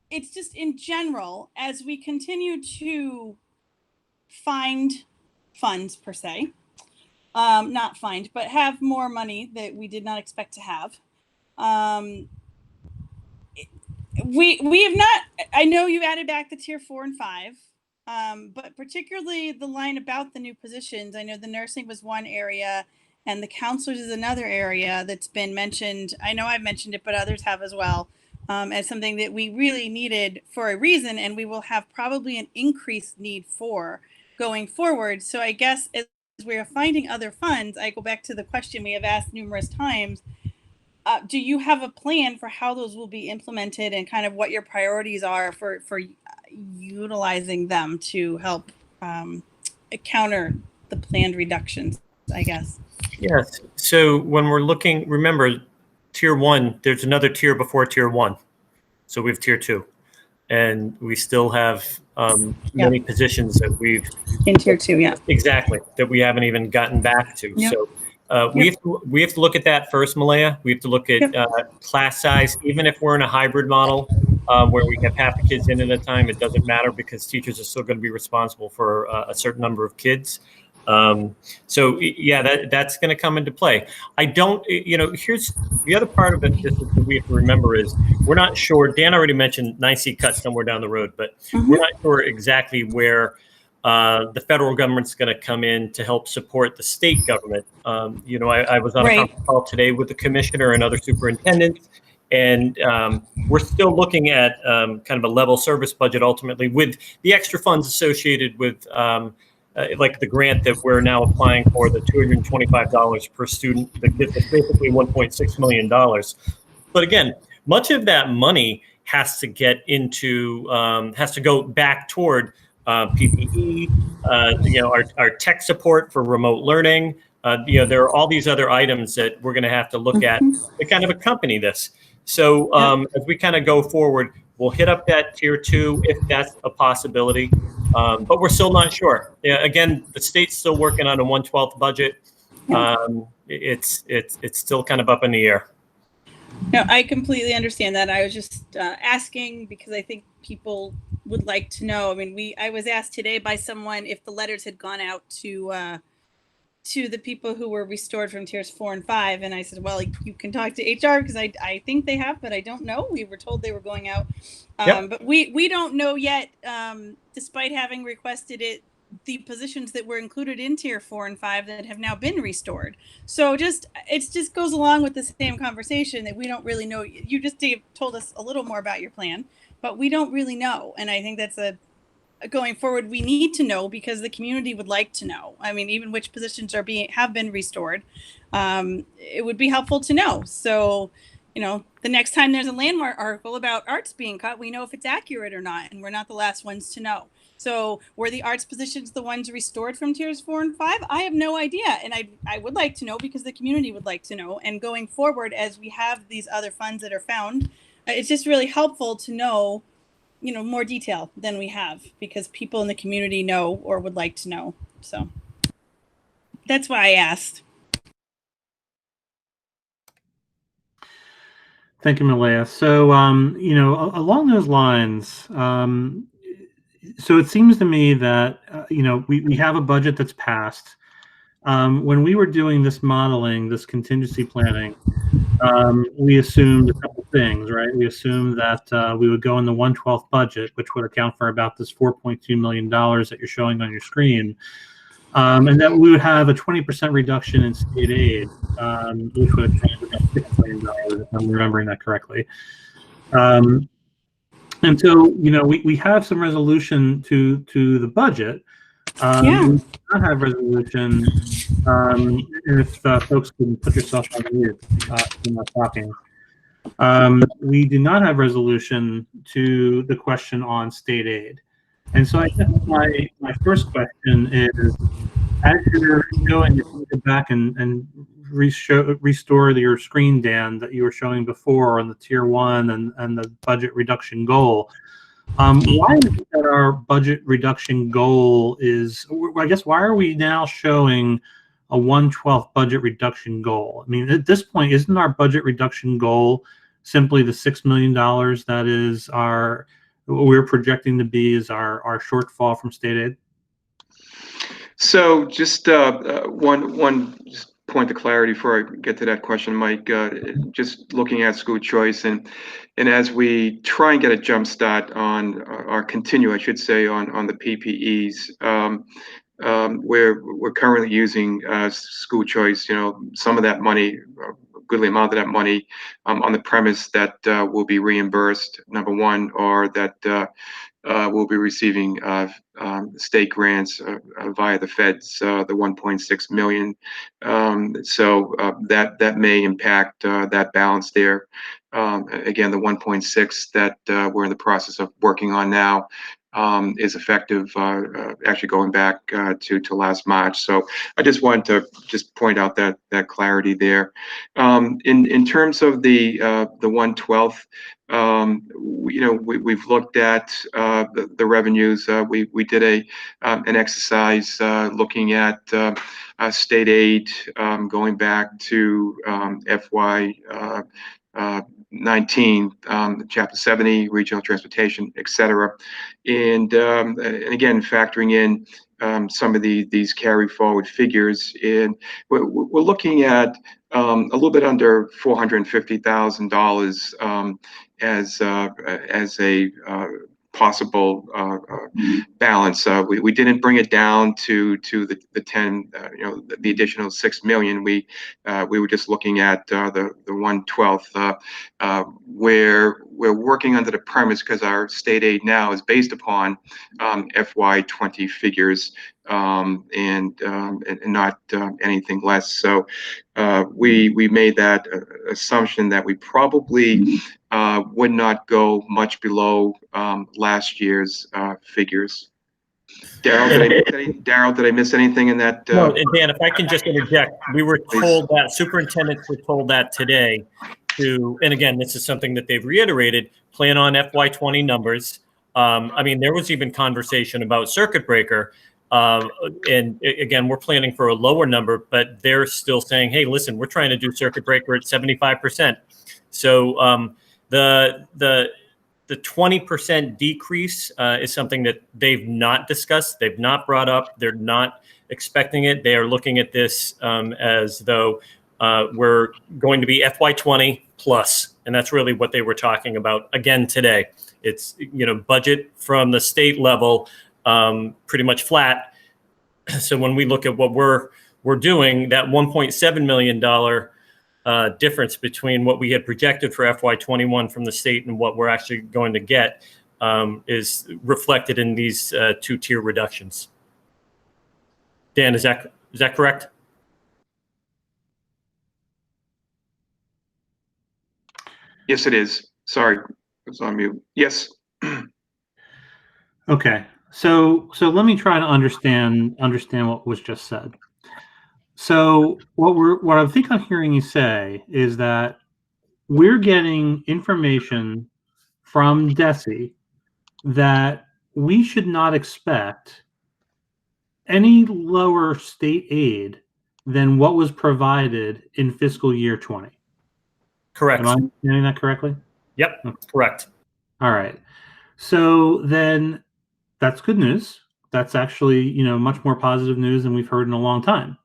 It's just in general, as we continue to find funds per se, not find, but have more money that we did not expect to have. We have not, I know you added back the tier 4 and 5, but particularly the line about the new positions. I know the nursing was one area and the counselors is another area that's been mentioned. I know I've mentioned it, but others have as well, as something that we really needed for a reason, and we will have probably an increased need for going forward. So I guess as we are finding other funds, I go back to the question we have asked numerous times. Do you have a plan for how those will be implemented and kind of what your priorities are for utilizing them to help counter the planned reductions, I guess? Yes. So when we're looking, remember, tier 1, there's another tier before tier 1. So we have tier 2. And we still have many positions that we've... In tier 2, yeah. Exactly. That we haven't even gotten back to. Yep. So we have to look at that first, Malaya. We have to look at class size. Even if we're in a hybrid model where we have half the kids in at a time, it doesn't matter because teachers are still going to be responsible for a certain number of kids. So yeah, that's going to come into play. I don't, here's the other part of it that we have to remember is we're not sure. Dan already mentioned 9C cut somewhere down the road, but we're not sure exactly where the federal government's going to come in to help support the state government. I was on a conference call today with the commissioner and other superintendents, and we're still looking at kind of a level service budget ultimately with the extra funds associated with like the grant that we're now applying for, the $225 per student that gives us basically $1.6 million. But again, much of that money has to get into, has to go back toward PPE, our tech support for remote learning. There are all these other items that we're going to have to look at to kind of accompany this. So as we kind of go forward, we'll hit up that tier 2 if that's a possibility, but we're still not sure. Again, the state's still working on a 1/12 budget. It's still kind of up in the air. No, I completely understand that. I was just asking because I think people would like to know. I mean, I was asked today by someone if the letters had gone out to the people who were restored from tiers 4 and 5, and I said, well, you can talk to HR because I think they have, but I don't know. We were told they were going out, but we don't know yet, despite having requested it, the positions that were included in tier 4 and 5 that have now been restored. So it just goes along with the same conversation that we don't really know. You just told us a little more about your plan, but we don't really know. And I think that's going forward, we need to know because the community would like to know. I mean, even which positions have been restored. It would be helpful to know. So, the next time there's a landmark article about arts being cut, we know if it's accurate or not, and we're not the last ones to know. So were the arts positions the ones restored from tiers 4 and 5? I have no idea. And I would like to know because the community would like to know. And going forward, as we have these other funds that are found, it's just really helpful to know, more detail than we have because people in the community know or would like to know. So that's why I asked. Thank you, Malaya. So, along those lines, so it seems to me that, we have a budget that's passed. When we were doing this modeling, this contingency planning, we assumed a couple things, right? We assumed that we would go in the 1/12 budget, which would account for about this $4.2 million that you're showing on your screen, and that we would have a 20% reduction in state aid, which would account for about $6 million, if I'm remembering that correctly. And so, we have some resolution to the budget. Yeah. We do not have resolution. If folks can put yourself on mute, when not talking. We do not have resolution to the question on state aid. And so I guess my first question is, as you're going back and restore your screen, Dan, that you were showing before on the tier 1 and the budget reduction goal, why is it that our budget reduction goal is, I guess, why are we now showing a 1/12 budget reduction goal? I mean, at this point, isn't our budget reduction goal simply the $6 million that is what we're projecting to be is our shortfall from state aid? So just one just point of clarity before I get to that question, Mike. Just looking at school choice and as we try and get a jump start on our continue, I should say, on the PPEs. We're currently using school choice. Some of that money, a goodly amount of that money, on the premise that will be reimbursed. Number one, or that we'll be receiving state grants via the feds, the 1.6 million. So that may impact that balance there. Again, the 1.6 that we're in the process of working on now is effective, actually going back to last March. So I just wanted to just point out that clarity there. In terms of the 1/12, we've looked at the revenues. We did an exercise looking at state aid going back to FY 19, Chapter 70, regional transportation, et cetera. And again, factoring in some of these carry forward figures. And we're looking at a little bit under $450,000 as a possible balance. We didn't bring it down to the 10, the additional 6 million. We were just looking at the 1/12, where we're working under the premise, because our state aid now is based upon FY 20 figures, and not anything less. So we made that assumption that we probably would not go much below last year's figures. Daryl, did I miss anything in that? No, and Dan, if I can just interject, we were told that, superintendents were told that today and again, this is something that they've reiterated, plan on FY 20 numbers. I mean, there was even conversation about circuit breaker. And again, we're planning for a lower number, but they're still saying, hey, listen, we're trying to do circuit breaker at 75%. So the 20% decrease is something that they've not discussed. They've not brought up. They're not expecting it. They are looking at this as though we're going to be FY 20 plus. And that's really what they were talking about again today. It's, budget from the state level, pretty much flat. So when we look at what we're doing, that $1.7 million difference between what we had projected for FY 21 from the state and what we're actually going to get is reflected in these two-tier reductions. Dan, is that correct? Yes, it is. Sorry, I was on mute. Yes. Okay. So let me try to understand what was just said. So what I think I'm hearing you say is that we're getting information from DESE that we should not expect any lower state aid than what was provided in fiscal year 20. Correct. Am I understanding that correctly? Yep, correct. All right. So then that's good news. That's actually, much more positive news than we've heard in a long time.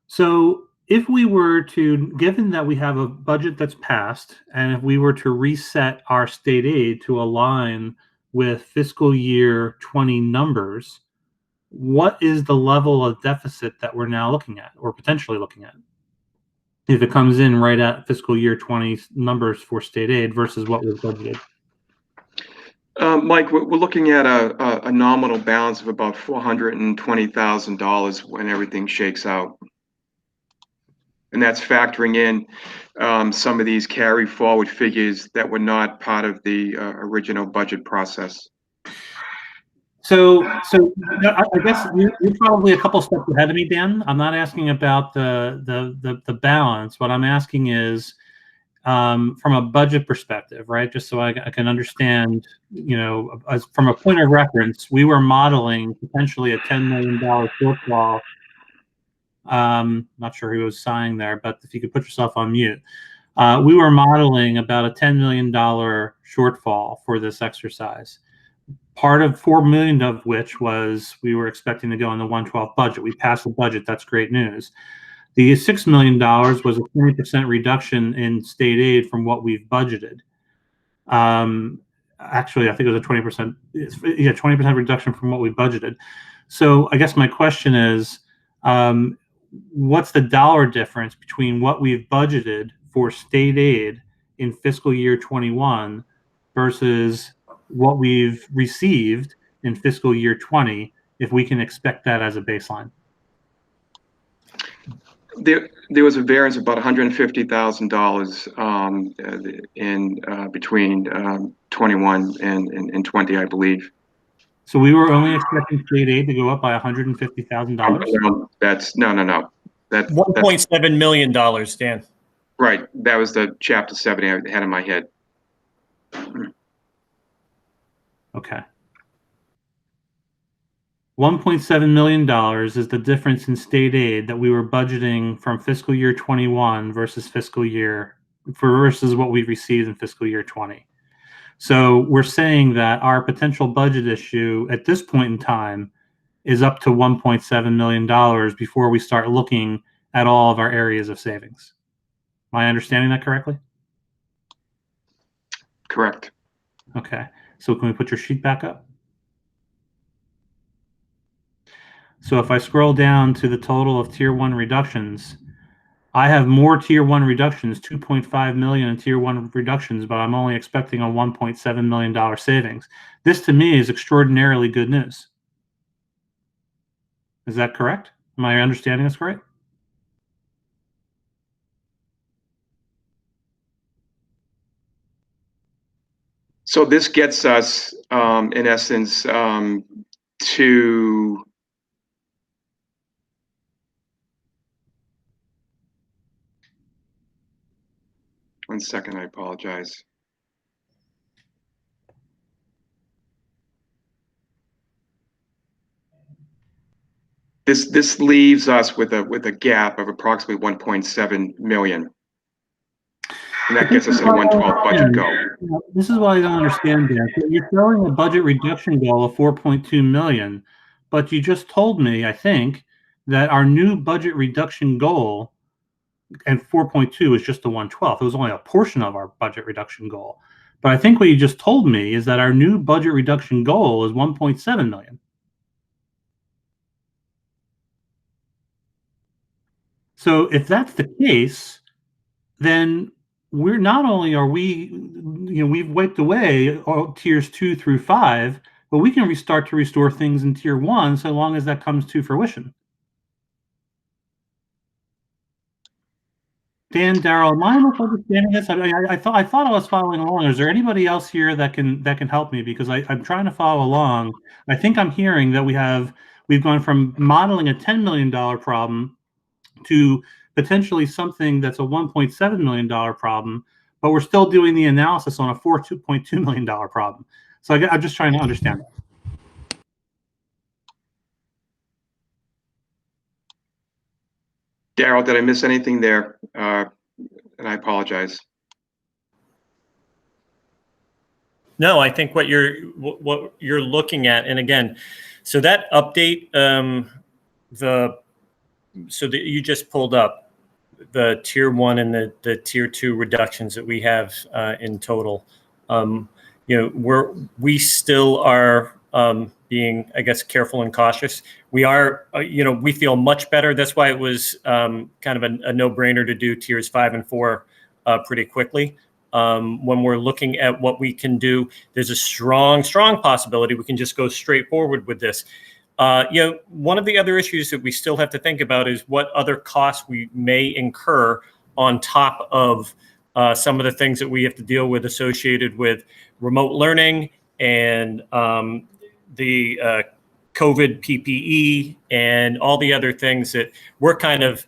So if we were to, given that we have a budget that's passed, and if we were to reset our state aid to align with fiscal year 20 numbers, what is the level of deficit that we're now looking at, or potentially looking at? If it comes in right at fiscal year 20 numbers for state aid versus what was budgeted. Mike, we're looking at a nominal balance of about $420,000 when everything shakes out. And that's factoring in some of these carry forward figures that were not part of the original budget process. So I guess you're probably a couple steps ahead of me, Dan. I'm not asking about the balance. What I'm asking is from a budget perspective, right? Just so I can understand, as from a point of reference, we were modeling potentially a $10 million shortfall. Not sure who was sighing there, but if you could put yourself on mute. We were modeling about a $10 million shortfall for this exercise. Part of $4 million of which was we were expecting to go in the 112 budget. We passed the budget. That's great news. The $6 million was a 20% reduction in state aid from what we've budgeted. Actually, I think it was a 20%. Yeah, 20% reduction from what we budgeted. So I guess my question is, what's the dollar difference between what we've budgeted for state aid in fiscal year 21 versus what we've received in fiscal year 20, if we can expect that as a baseline? There was a variance of about $150,000 in between 21 and 20, I believe. So we were only expecting state aid to go up by $150,000? That's no. That's $1.7 million, Dan. Right. That was the Chapter 70 I had in my head. Okay. $1.7 million is the difference in state aid that we were budgeting from fiscal year 21 versus versus what we received in fiscal year 20. So we're saying that our potential budget issue at this point in time is up to $1.7 million before we start looking at all of our areas of savings. Am I understanding that correctly? Correct. Okay. So can we put your sheet back up? So if I scroll down to the total of tier 1 reductions, I have more tier 1 reductions, 2.5 million in tier 1 reductions, but I'm only expecting a $1.7 million savings. This to me is extraordinarily good news. Is that correct? Am I understanding this correct? So this gets us, in essence, to one second, I apologize. This leaves us with a gap of approximately 1.7 million. And that gets us to the 112 budget goal. This is what I don't understand, Dan. So you're showing a budget reduction goal of 4.2 million, but you just told me, I think, that our new budget reduction goal and 4.2 is just the 112th. It was only a portion of our budget reduction goal. But I think what you just told me is that our new budget reduction goal is 1.7 million. So if that's the case, then we're not only are we've wiped away all tiers 2 through 5, but we can start to restore things in tier 1 so long as that comes to fruition. Dan, Daryl, am I understanding this? I thought I was following along. Is there anybody else here that can help me, because I'm trying to follow along? I think I'm hearing that we've gone from modeling a $10 million problem to potentially something that's a $1.7 million problem, but we're still doing the analysis on a $4.2 million problem. So I'm just trying to understand that. Daryl, did I miss anything there? And I apologize. No, I think what you're looking at, and again, so that update, so that you just pulled up the tier 1 and the tier 2 reductions that we have in total. We still are being, I guess, careful and cautious. We are, we feel much better. That's why it was kind of a no-brainer to do tiers 5 and 4 pretty quickly. When we're looking at what we can do, there's a strong possibility we can just go straight forward with this. One of the other issues that we still have to think about is what other costs we may incur on top of some of the things that we have to deal with associated with remote learning and the COVID PPE and all the other things that we're kind of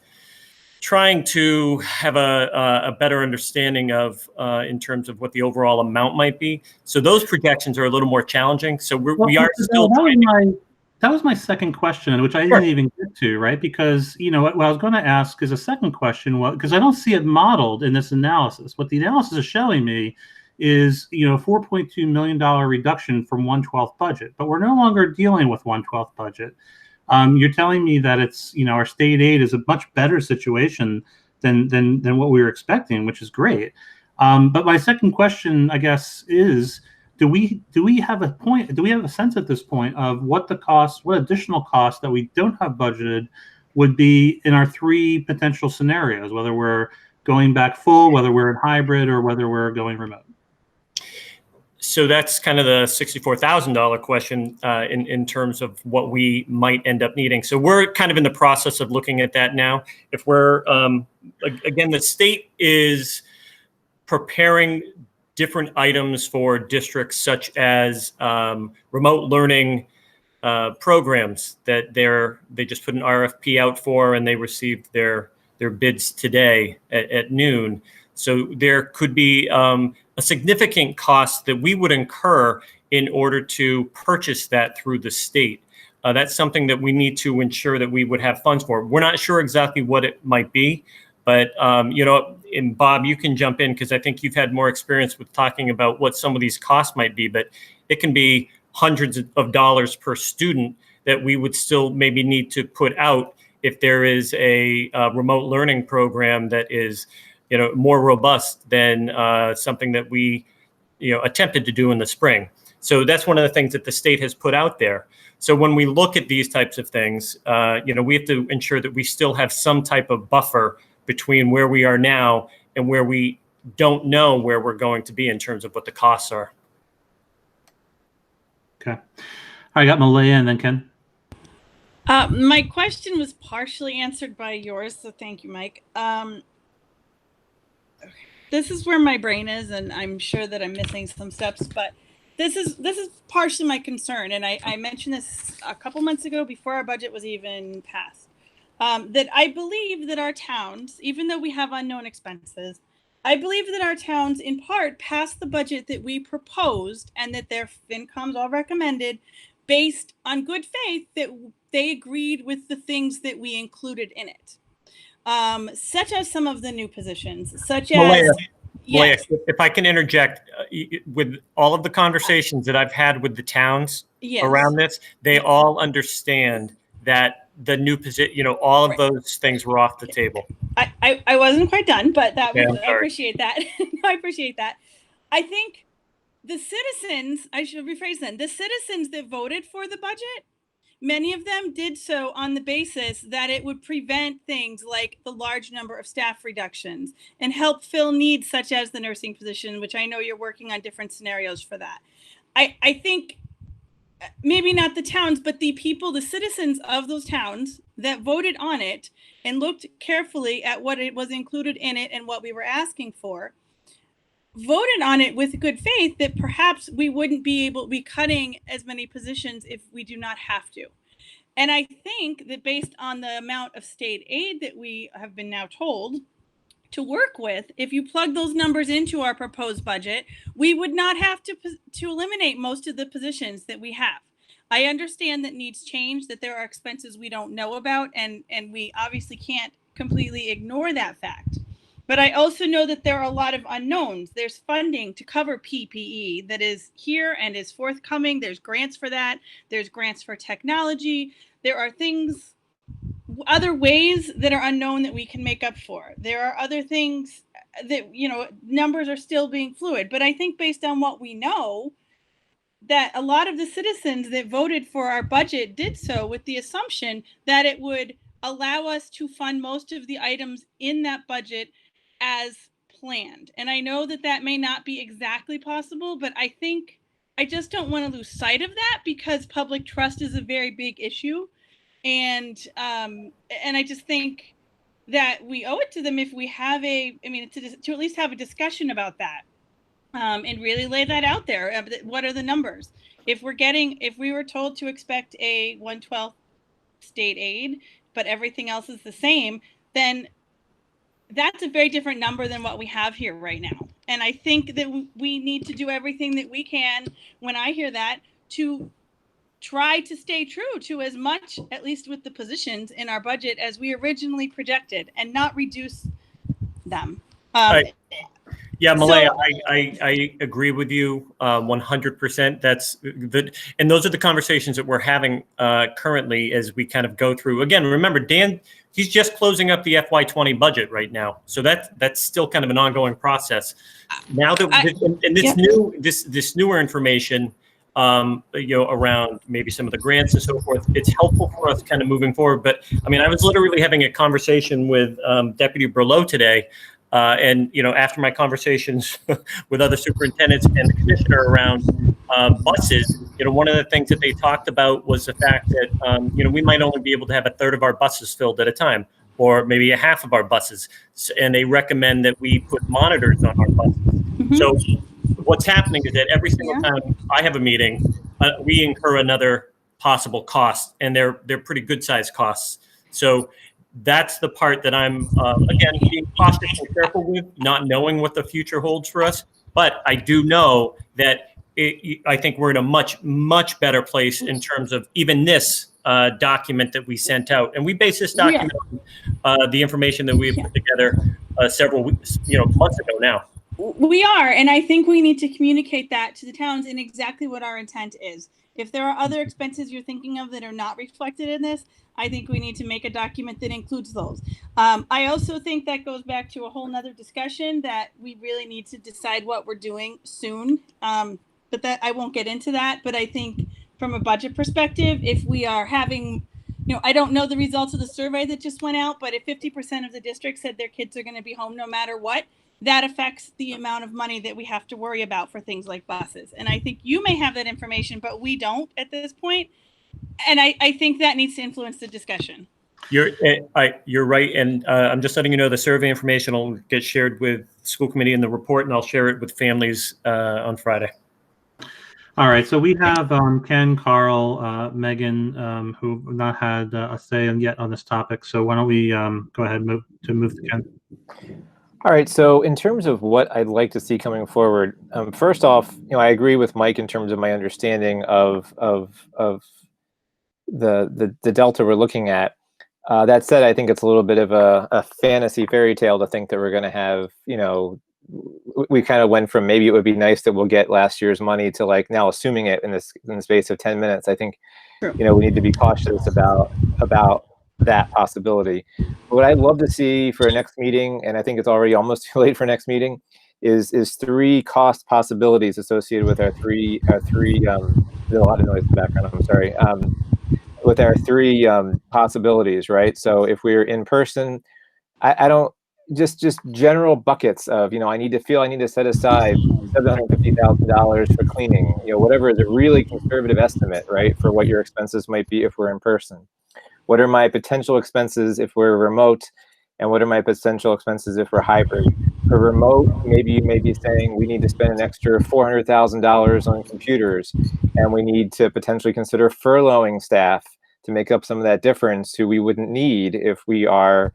trying to have a better understanding of in terms of what the overall amount might be. So those projections are a little more challenging. So we are still trying. That was my second question, which I didn't even get to, right? Because, what I was going to ask is a second question, because I don't see it modeled in this analysis. What the analysis is showing me is, $4.2 million reduction from 1/12 budget, but we're no longer dealing with 1/12 budget. You're telling me that it's, our state aid is a much better situation than what we were expecting, which is great. But my second question, I guess, is, do we have a point? Do we have a sense at this point of what additional costs that we don't have budgeted would be in our 3 potential scenarios, whether we're going back full, whether we're in hybrid, or whether we're going remote? So that's kind of the $64,000 question in terms of what we might end up needing. So we're kind of in the process of looking at that now. If we're, again, the state is preparing different items for districts such as remote learning programs that they just put an RFP out for, and they received their bids today at noon. So there could be a significant cost that we would incur in order to purchase that through the state. That's something that we need to ensure that we would have funds for. We're not sure exactly what it might be, but and Bob, you can jump in because I think you've had more experience with talking about what some of these costs might be, but it can be hundreds of dollars per student that we would still maybe need to put out if there is a remote learning program that is, more robust than something that we, attempted to do in the spring. So that's one of the things that the state has put out there. So when we look at these types of things, we have to ensure that we still have some type of buffer between where we are now and where we don't know where we're going to be in terms of what the costs are. Okay. I got Malaya and then Ken. My question was partially answered by yours, so thank you, Mike. This is where my brain is, and I'm sure that I'm missing some steps, but this is partially my concern, and I mentioned this a couple months ago before our budget was even passed. That I believe that our towns, even though we have unknown expenses, I believe that our towns in part passed the budget that we proposed and that their FinComs all recommended based on good faith that they agreed with the things that we included in it. Such as some of the new positions, such as... Malaya, if I can interject, with all of the conversations that I've had with the towns around this, they all understand that the new position, all of those things were off the table. I wasn't quite done, but that was, I appreciate that. I appreciate that. I think the citizens, I should rephrase then, the citizens that voted for the budget, many of them did so on the basis that it would prevent things like the large number of staff reductions and help fill needs such as the nursing position, which I know you're working on different scenarios for that. I think maybe not the towns, but the people, the citizens of those towns that voted on it and looked carefully at what it was included in it and what we were asking for, voted on it with good faith that perhaps we wouldn't be able to be cutting as many positions if we do not have to. And I think that based on the amount of state aid that we have been now told to work with, if you plug those numbers into our proposed budget, we would not have to eliminate most of the positions that we have. I understand that needs change, that there are expenses we don't know about, and we obviously can't completely ignore that fact. But I also know that there are a lot of unknowns. There's funding to cover PPE that is here and is forthcoming. There's grants for that. There's grants for technology. There are things, other ways that are unknown that we can make up for. There are other things that, you know, numbers are still being fluid. But I think based on what we know, that a lot of the citizens that voted for our budget did so with the assumption that it would allow us to fund most of the items in that budget as planned. And I know that that may not be exactly possible, but I think I just don't want to lose sight of that, because public trust is a very big issue. And I just think that we owe it to them if we have to at least have a discussion about that. And really lay that out there. What are the numbers? If we were told to expect a 1/12 state aid, but everything else is the same, then that's a very different number than what we have here right now. And I think that we need to do everything that we can, when I hear that, to try to stay true to as much, at least with the positions in our budget, as we originally projected, and not reduce them. Yeah, Malaya, So- I agree with you 100%. And those are the conversations that we're having currently as we kind of go through. Again, remember, Dan, he's just closing up the FY20 budget right now, so that's still kind of an ongoing process. Now that this newer information, around maybe some of the grants and so forth, it's helpful for us kind of moving forward. But I mean, I was literally having a conversation with Deputy Berleau today. And, after my conversations with other superintendents and the commissioner around buses, one of the things that they talked about was the fact that, we might only be able to have a third of our buses filled at a time, or maybe a half of our buses. And they recommend that we put monitors on our buses. Mm-hmm. So what's happening is that every single time I have a meeting, we incur another possible cost, and they're pretty good sized costs. So that's the part that I'm, again, being cautious and careful with, not knowing what the future holds for us. But I do know that I think we're in a much, much better place in terms of even this document that we sent out. And we base this document on the information that we put together several weeks, months ago now. We are, and I think we need to communicate that to the towns in exactly what our intent is. If there are other expenses you're thinking of that are not reflected in this, I think we need to make a document that includes those. I also think that goes back to a whole nother discussion that we really need to decide what we're doing soon. But that I won't get into that. But I think from a budget perspective, if we are having, I don't know the results of the survey that just went out, but if 50% of the districts said their kids are going to be home no matter what, that affects the amount of money that we have to worry about for things like buses. And I think you may have that information, but we don't at this point. And I think that needs to influence the discussion. You're right. And I'm just letting you know the survey information will get shared with the school committee in the report, and I'll share it with families on Friday. All right. So we have Ken, Carl, Megan, who have not had a say yet on this topic. So why don't we go ahead and move to Ken. All right. So in terms of what I'd like to see coming forward, first off, I agree with Mike in terms of my understanding of the delta we're looking at. That said, I think it's a little bit of a fantasy fairy tale to think that we're going to have, we kind of went from maybe it would be nice that we'll get last year's money to like now assuming it in the space of 10 minutes. I think, we need to be cautious about that possibility. But what I'd love to see for a next meeting, and I think it's already almost too late for next meeting, is 3 cost possibilities associated with our three. There's a lot of noise in the background. I'm sorry. With our 3 possibilities, right? So if we're in person, I don't just general buckets of I need to set aside $750,000 for cleaning. Whatever is a really conservative estimate, right, for what your expenses might be if we're in person. What are my potential expenses if we're remote, and what are my potential expenses if we're hybrid? For remote, maybe you may be saying we need to spend an extra $400,000 on computers, and we need to potentially consider furloughing staff to make up some of that difference who we wouldn't need if we are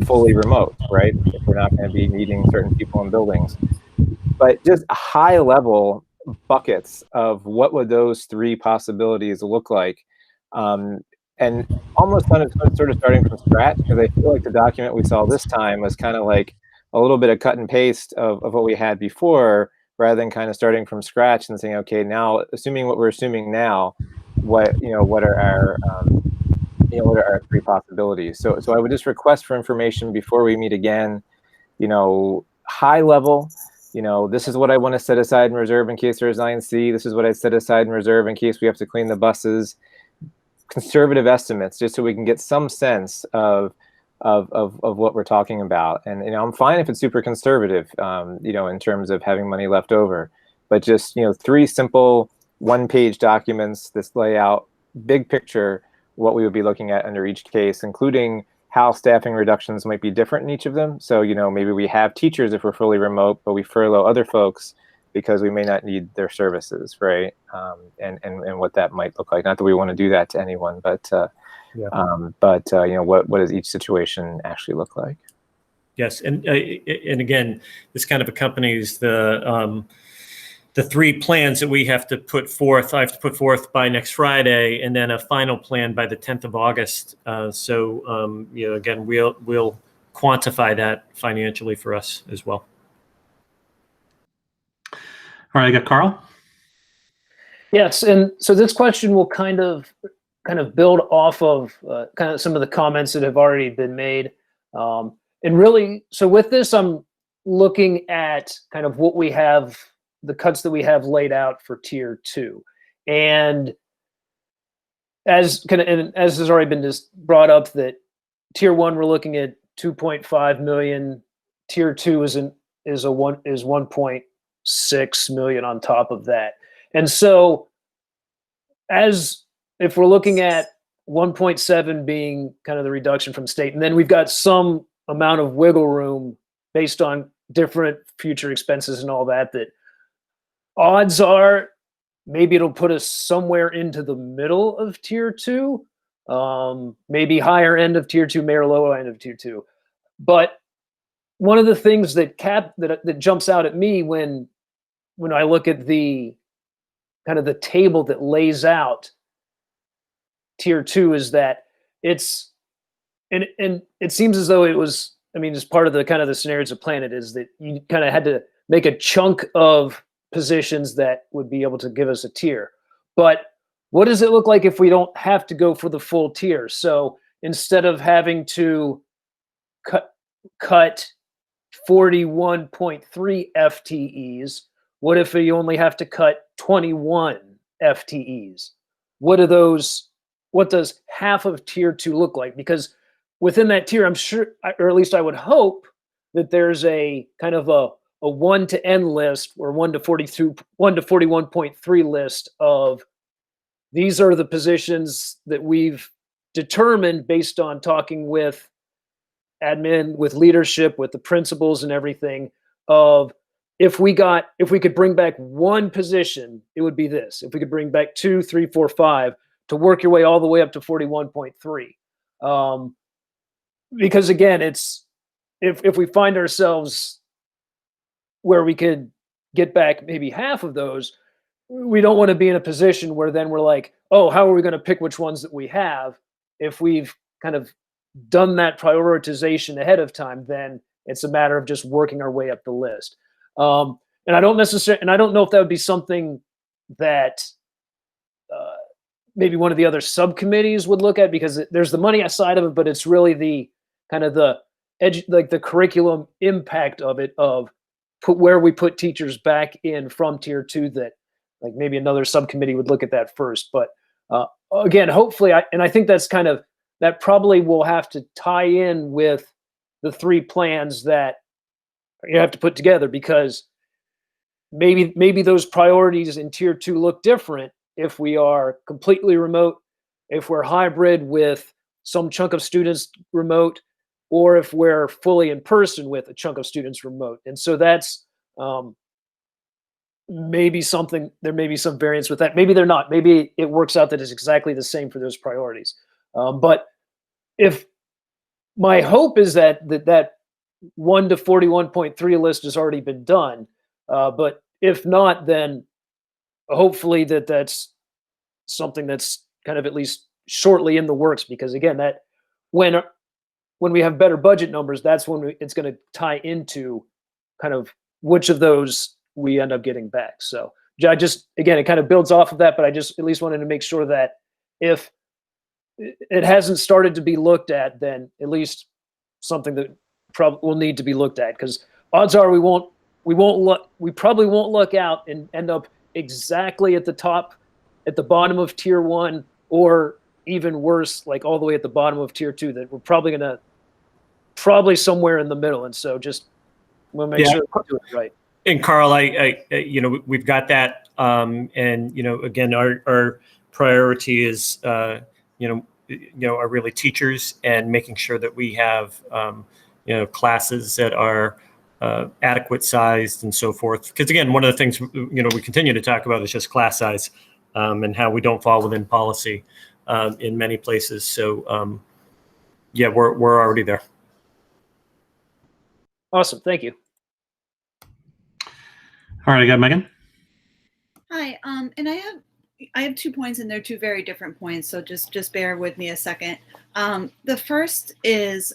fully remote, right? If we're not going to be needing certain people in buildings. But just high level buckets of what would those 3 possibilities look like. And almost sort of starting from scratch, because I feel like the document we saw this time was kind of like a little bit of cut and paste of what we had before, rather than kind of starting from scratch and saying, okay, now assuming what we're assuming now, what are our what are our three possibilities? So I would just request for information before we meet again, high level, this is what I want to set aside and reserve in case there's INC. This is what I set aside and reserve in case we have to clean the buses. Conservative estimates, just so we can get some sense of what we're talking about. And I'm fine if it's super conservative, in terms of having money left over, but just three simple one-page documents. This layout, big picture, what we would be looking at under each case, including how staffing reductions might be different in each of them. So maybe we have teachers if we're fully remote, but we furlough other folks because we may not need their services, right? And what that might look like. Not that we want to do that to anyone, but what does each situation actually look like? Yes, and again, this kind of accompanies the three plans that we have to put forth. I have to put forth by next Friday, and then a final plan by the 10th of August. Again, we'll quantify that financially for us as well. All right, I got Carl. Yes, and so this question will kind of build off of kind of some of the comments that have already been made. And really, so with this, I'm looking at kind of what we have, the cuts that we have laid out for tier 2. And as has already been just brought up, that tier 1, we're looking at 2.5 million. Tier 2 is 1.6 million on top of that. And so if we're looking at 1.7 being kind of the reduction from state, and then we've got some amount of wiggle room based on different future expenses and all that, that odds are maybe it'll put us somewhere into the middle of tier 2, maybe higher end of tier 2, maybe lower end of tier 2. But one of the things that jumps out at me when I look at the kind of the table that lays out tier 2 is that it's, and it seems as though it was, as part of the kind of the scenarios of Planet, is that you kind of had to make a chunk of positions that would be able to give us a tier. But what does it look like if we don't have to go for the full tier? So instead of having to cut 41.3 FTEs, what if you only have to cut 21 FTEs? What does half of tier 2 look like? Because within that tier, I'm sure, or at least I would hope, that there's a kind of a 1 to N list, or 1 to 41.3 list of, these are the positions that we've determined based on talking with admin, with leadership, with the principals and everything, of if we could bring back one position, it would be this. If we could bring back 2, 3, 4, 5, to work your way all the way up to 41.3. Because again, it's, if we find ourselves where we could get back maybe half of those, we don't want to be in a position where then we're like, oh, how are we going to pick which ones that we have? If we've kind of done that prioritization ahead of time, then it's a matter of just working our way up the list. And I don't know if that would be something that maybe one of the other subcommittees would look at, because there's the money side of it, but it's really the kind of the the curriculum impact of it, of where we put teachers back in from tier 2, that like maybe another subcommittee would look at that first. But again, hopefully, I think that probably will have to tie in with the 3 plans that you have to put together, because maybe those priorities in tier 2 look different if we are completely remote, if we're hybrid with some chunk of students remote, or if we're fully in person with a chunk of students remote. And so that's maybe something, there may be some variance with that. Maybe they're not. Maybe it works out that it's exactly the same for those priorities. But if my hope is that 1 to 41.3 list has already been done, but if not, then hopefully that's something that's kind of at least shortly in the works, because again, that when when we have better budget numbers, that's when it's going to tie into kind of which of those we end up getting back. So I just, again, it kind of builds off of that, but I just at least wanted to make sure that if it hasn't started to be looked at, then at least something that probably will need to be looked at, because odds are we probably won't look out and end up exactly at the bottom of tier 1, or even worse, like all the way at the bottom of tier 2, that we're probably somewhere in the middle. And so just want to make sure we do it right. And Carl, I we've got that, and again, our priority is are really teachers, and making sure that we have classes that are adequate sized and so forth. Because again, one of the things we continue to talk about is just class size, and how we don't fall within policy in many places. So we're already there. Awesome, thank you. All right, I got Megan. Hi, and I have 2 points, and they're 2 very different points, so just bear with me a second. The first is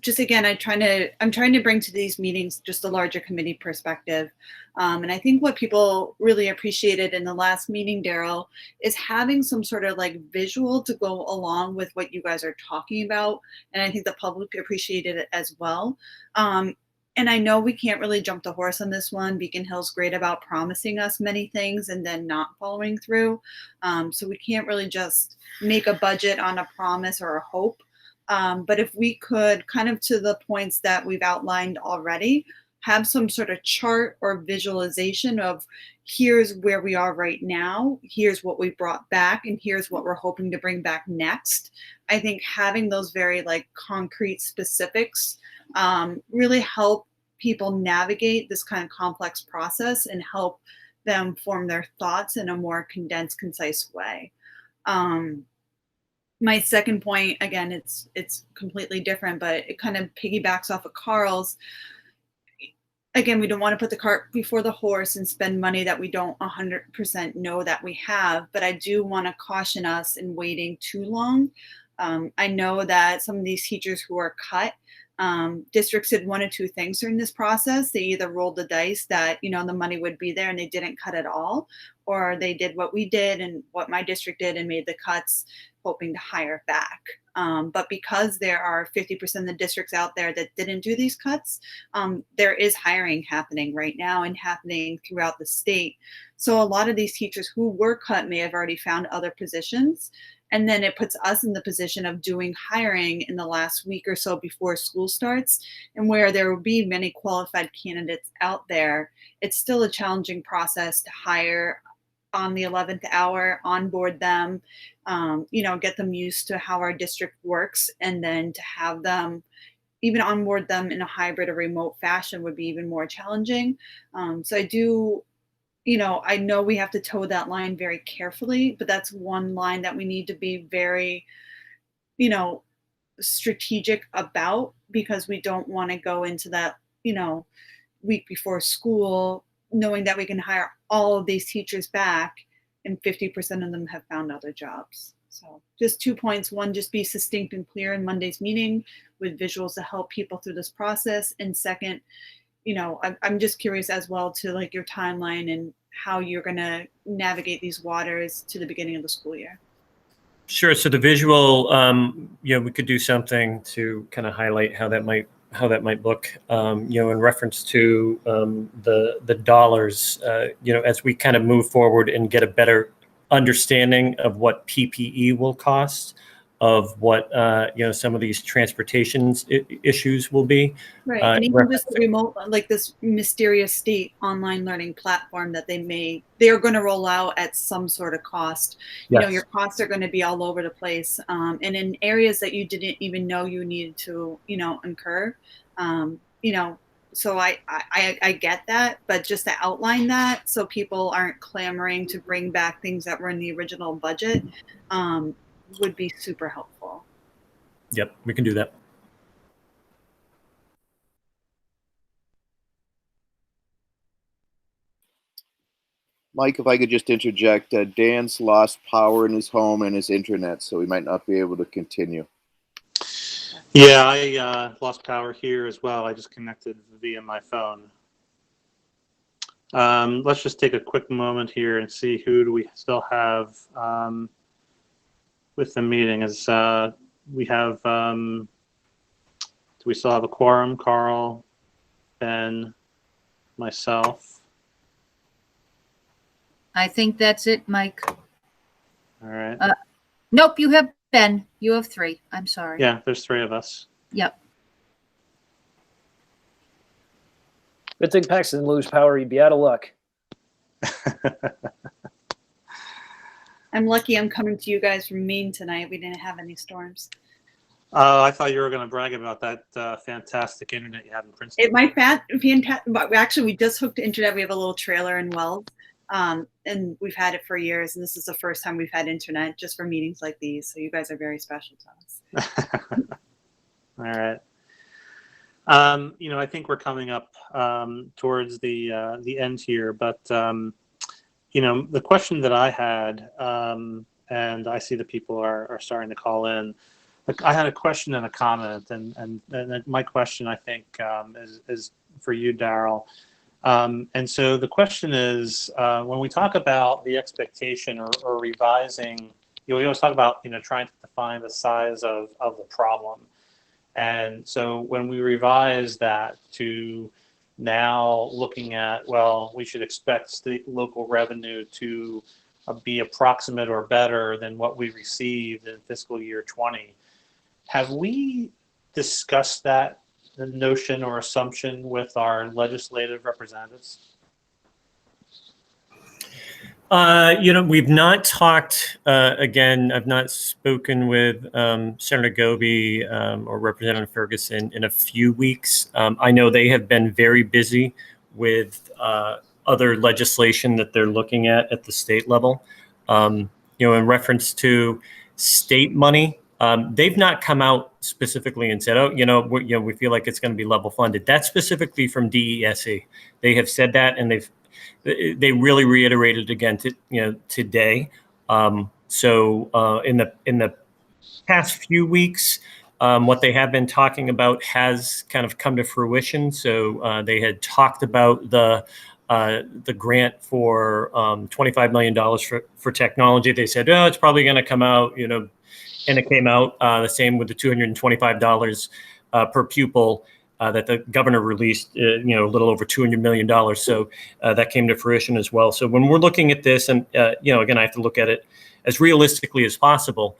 just, again, I'm trying to bring to these meetings just a larger committee perspective. And I think what people really appreciated in the last meeting, Daryl, is having some sort of like visual to go along with what you guys are talking about. And I think the public appreciated it as well. And I know we can't really jump the horse on this one. Beacon Hill's great about promising us many things and then not following through. So we can't really just make a budget on a promise or a hope. But if we could, kind of to the points that we've outlined already, have some sort of chart or visualization of here's where we are right now, here's what we brought back, and here's what we're hoping to bring back next. I think having those very like concrete specifics really help people navigate this kind of complex process and help them form their thoughts in a more condensed, concise way. My second point, again, it's completely different, but it kind of piggybacks off of Carl's. Again, we don't want to put the cart before the horse and spend money that we don't 100% know that we have, but I do want to caution us in waiting too long. I know that some of these teachers who are cut, districts did one of 2 things during this process. They either rolled the dice that, the money would be there and they didn't cut at all, or they did what we did and what my district did and made the cuts, hoping to hire back. But because there are 50% of the districts out there that didn't do these cuts, there is hiring happening right now and happening throughout the state. So a lot of these teachers who were cut may have already found other positions. And then it puts us in the position of doing hiring in the last week or so before school starts. And where there will be many qualified candidates out there, it's still a challenging process to hire on the 11th hour, onboard them, get them used to how our district works, and then to have them even onboard them in a hybrid or remote fashion would be even more challenging. So I know we have to toe that line very carefully, but that's one line that we need to be very, strategic about, because we don't want to go into that, week before school, knowing that we can hire all of these teachers back and 50% of them have found other jobs. So just 2 points. One, just be succinct and clear in Monday's meeting with visuals to help people through this process. And second, I'm just curious as well to like your timeline and how you're going to navigate these waters to the beginning of the school year. Sure. So the visual, we could do something to kind of highlight how that might look, in reference to the dollars, as we kind of move forward and get a better understanding of what PPE will cost, of what some of these transportation issues will be. Right, and even just the remote, like this mysterious state online learning platform that they're going to roll out at some sort of cost. Yes. Your costs are going to be all over the place, and in areas that you didn't even know you needed to, incur. So I get that, but just to outline that so people aren't clamoring to bring back things that were in the original budget would be super helpful. Yep, we can do that. Mike, if I could just interject, Dan's lost power in his home and his internet, so he might not be able to continue. Yeah, I lost power here as well. I just connected via my phone. Let's just take a quick moment here and see who do we still have with the meeting. As we have, do we still have a quorum? Carl, Ben, myself. I think that's it, Mike. All right. Nope, you have Ben. You have 3. I'm sorry. Yeah, there's 3 of us. Yep. Good thing Paxton lose power. You'd be out of luck. I'm lucky I'm coming to you guys from Maine tonight. We didn't have any storms. Oh, I thought you were going to brag about that fantastic internet you have in Princeton. It might fantastic. Actually, we just hooked to internet. We have a little trailer in Wells, and we've had it for years. And this is the first time we've had internet just for meetings like these. So you guys are very special to us. All right. I think we're coming up towards the end here, but the question that I had, and I see the people are starting to call in. I had a question and a comment, and my question I think is for you, Daryl. And so the question is, when we talk about the expectation or revising, we always talk about trying to define the size of the problem. And so when we revise that to now looking at, well, we should expect state local revenue to be approximate or better than what we received in fiscal year 20. Have we discussed that notion or assumption with our legislative representatives? We've not talked, again, I've not spoken with Senator Goby or Representative Ferguson in a few weeks. I know they have been very busy with other legislation that they're looking at the state level. In reference to state money, they've not come out specifically and said, we feel like it's going to be level funded. That's specifically from DESE. They have said that, and they really reiterated again today. So in the past few weeks, what they have been talking about has kind of come to fruition. So they had talked about the grant for $25 million for technology. They said, it's probably going to come out, and it came out. The same with the $225 per pupil. That the governor released, a little over $200 million. So that came to fruition as well. So when we're looking at this, and again, I have to look at it as realistically as possible.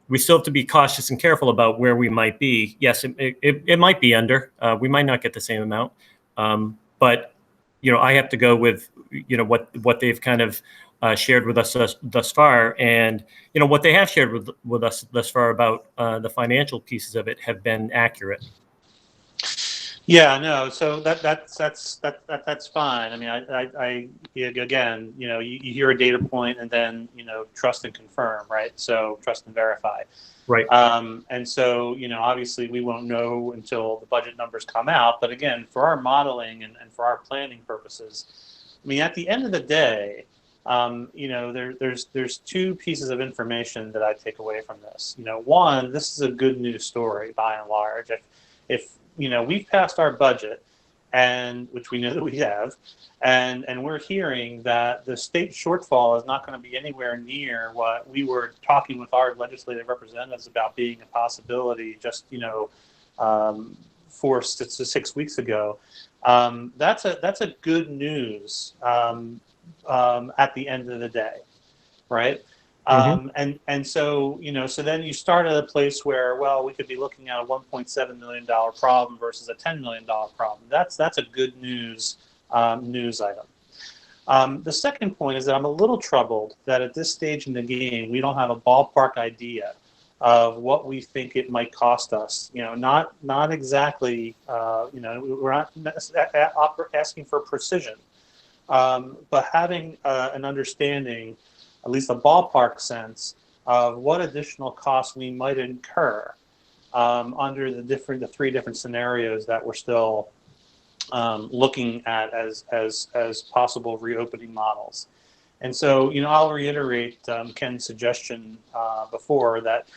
We still have to be cautious and careful about where we might be. Yes, it might be under. We might not get the same amount, but I have to go with what they've kind of shared with us thus far, and what they have shared with us thus far about the financial pieces of it have been accurate. Yeah, no. So that's fine. I mean, I again, you hear a data point and then trust and confirm, right? So trust and verify, right? And so obviously we won't know until the budget numbers come out. But again, for our modeling and for our planning purposes, I mean, at the end of the day, there's 2 pieces of information that I take away from this. One, this is a good news story by and large. If we've passed our budget, and which we know that we have, and we're hearing that the state shortfall is not going to be anywhere near what we were talking with our legislative representatives about being a possibility just 4 to 6 weeks ago. That's a good news at the end of the day, right? Mm-hmm. And so so then you start at a place where, well, we could be looking at a $1.7 million problem versus a $10 million problem. That's a good news item. The second point is that I'm a little troubled that at this stage in the game we don't have a ballpark idea of what we think it might cost us. Not exactly. We're not asking for precision, but having an understanding, at least a ballpark sense of what additional costs we might incur under the 3 different scenarios that we're still looking at as possible reopening models. And so, I'll reiterate Ken's suggestion before that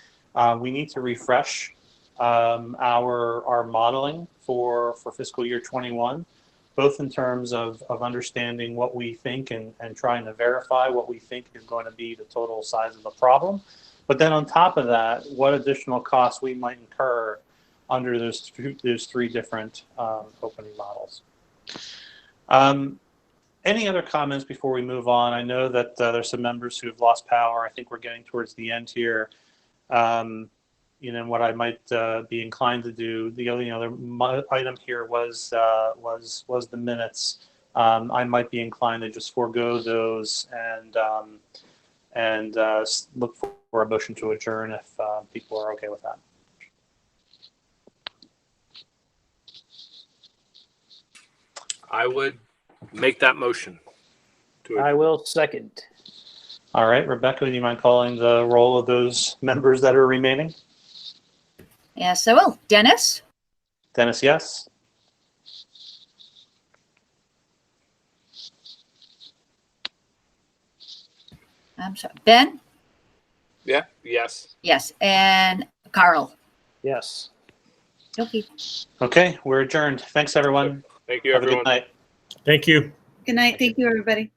we need to refresh our modeling for fiscal year 21, both in terms of understanding what we think and trying to verify what we think is going to be the total size of the problem. But then on top of that, what additional costs we might incur under those three different opening models. Any other comments before we move on? I know that there's some members who have lost power. I think we're getting towards the end here. You know, what I might be inclined to do. The only other item here was the minutes. I might be inclined to just forego those and look for a motion to adjourn if people are okay with that. I would make that motion. I will second. All right, Rebecca, do you mind calling the roll of those members that are remaining? Yes, I will. Dennis? Dennis, yes. I'm sorry. Ben? Yeah. Yes. Yes. And Carl? Yes. Okay. Okay, we're adjourned. Thanks, everyone. Thank you, Have everyone. a good night. Thank you. Good night. Thank you, everybody.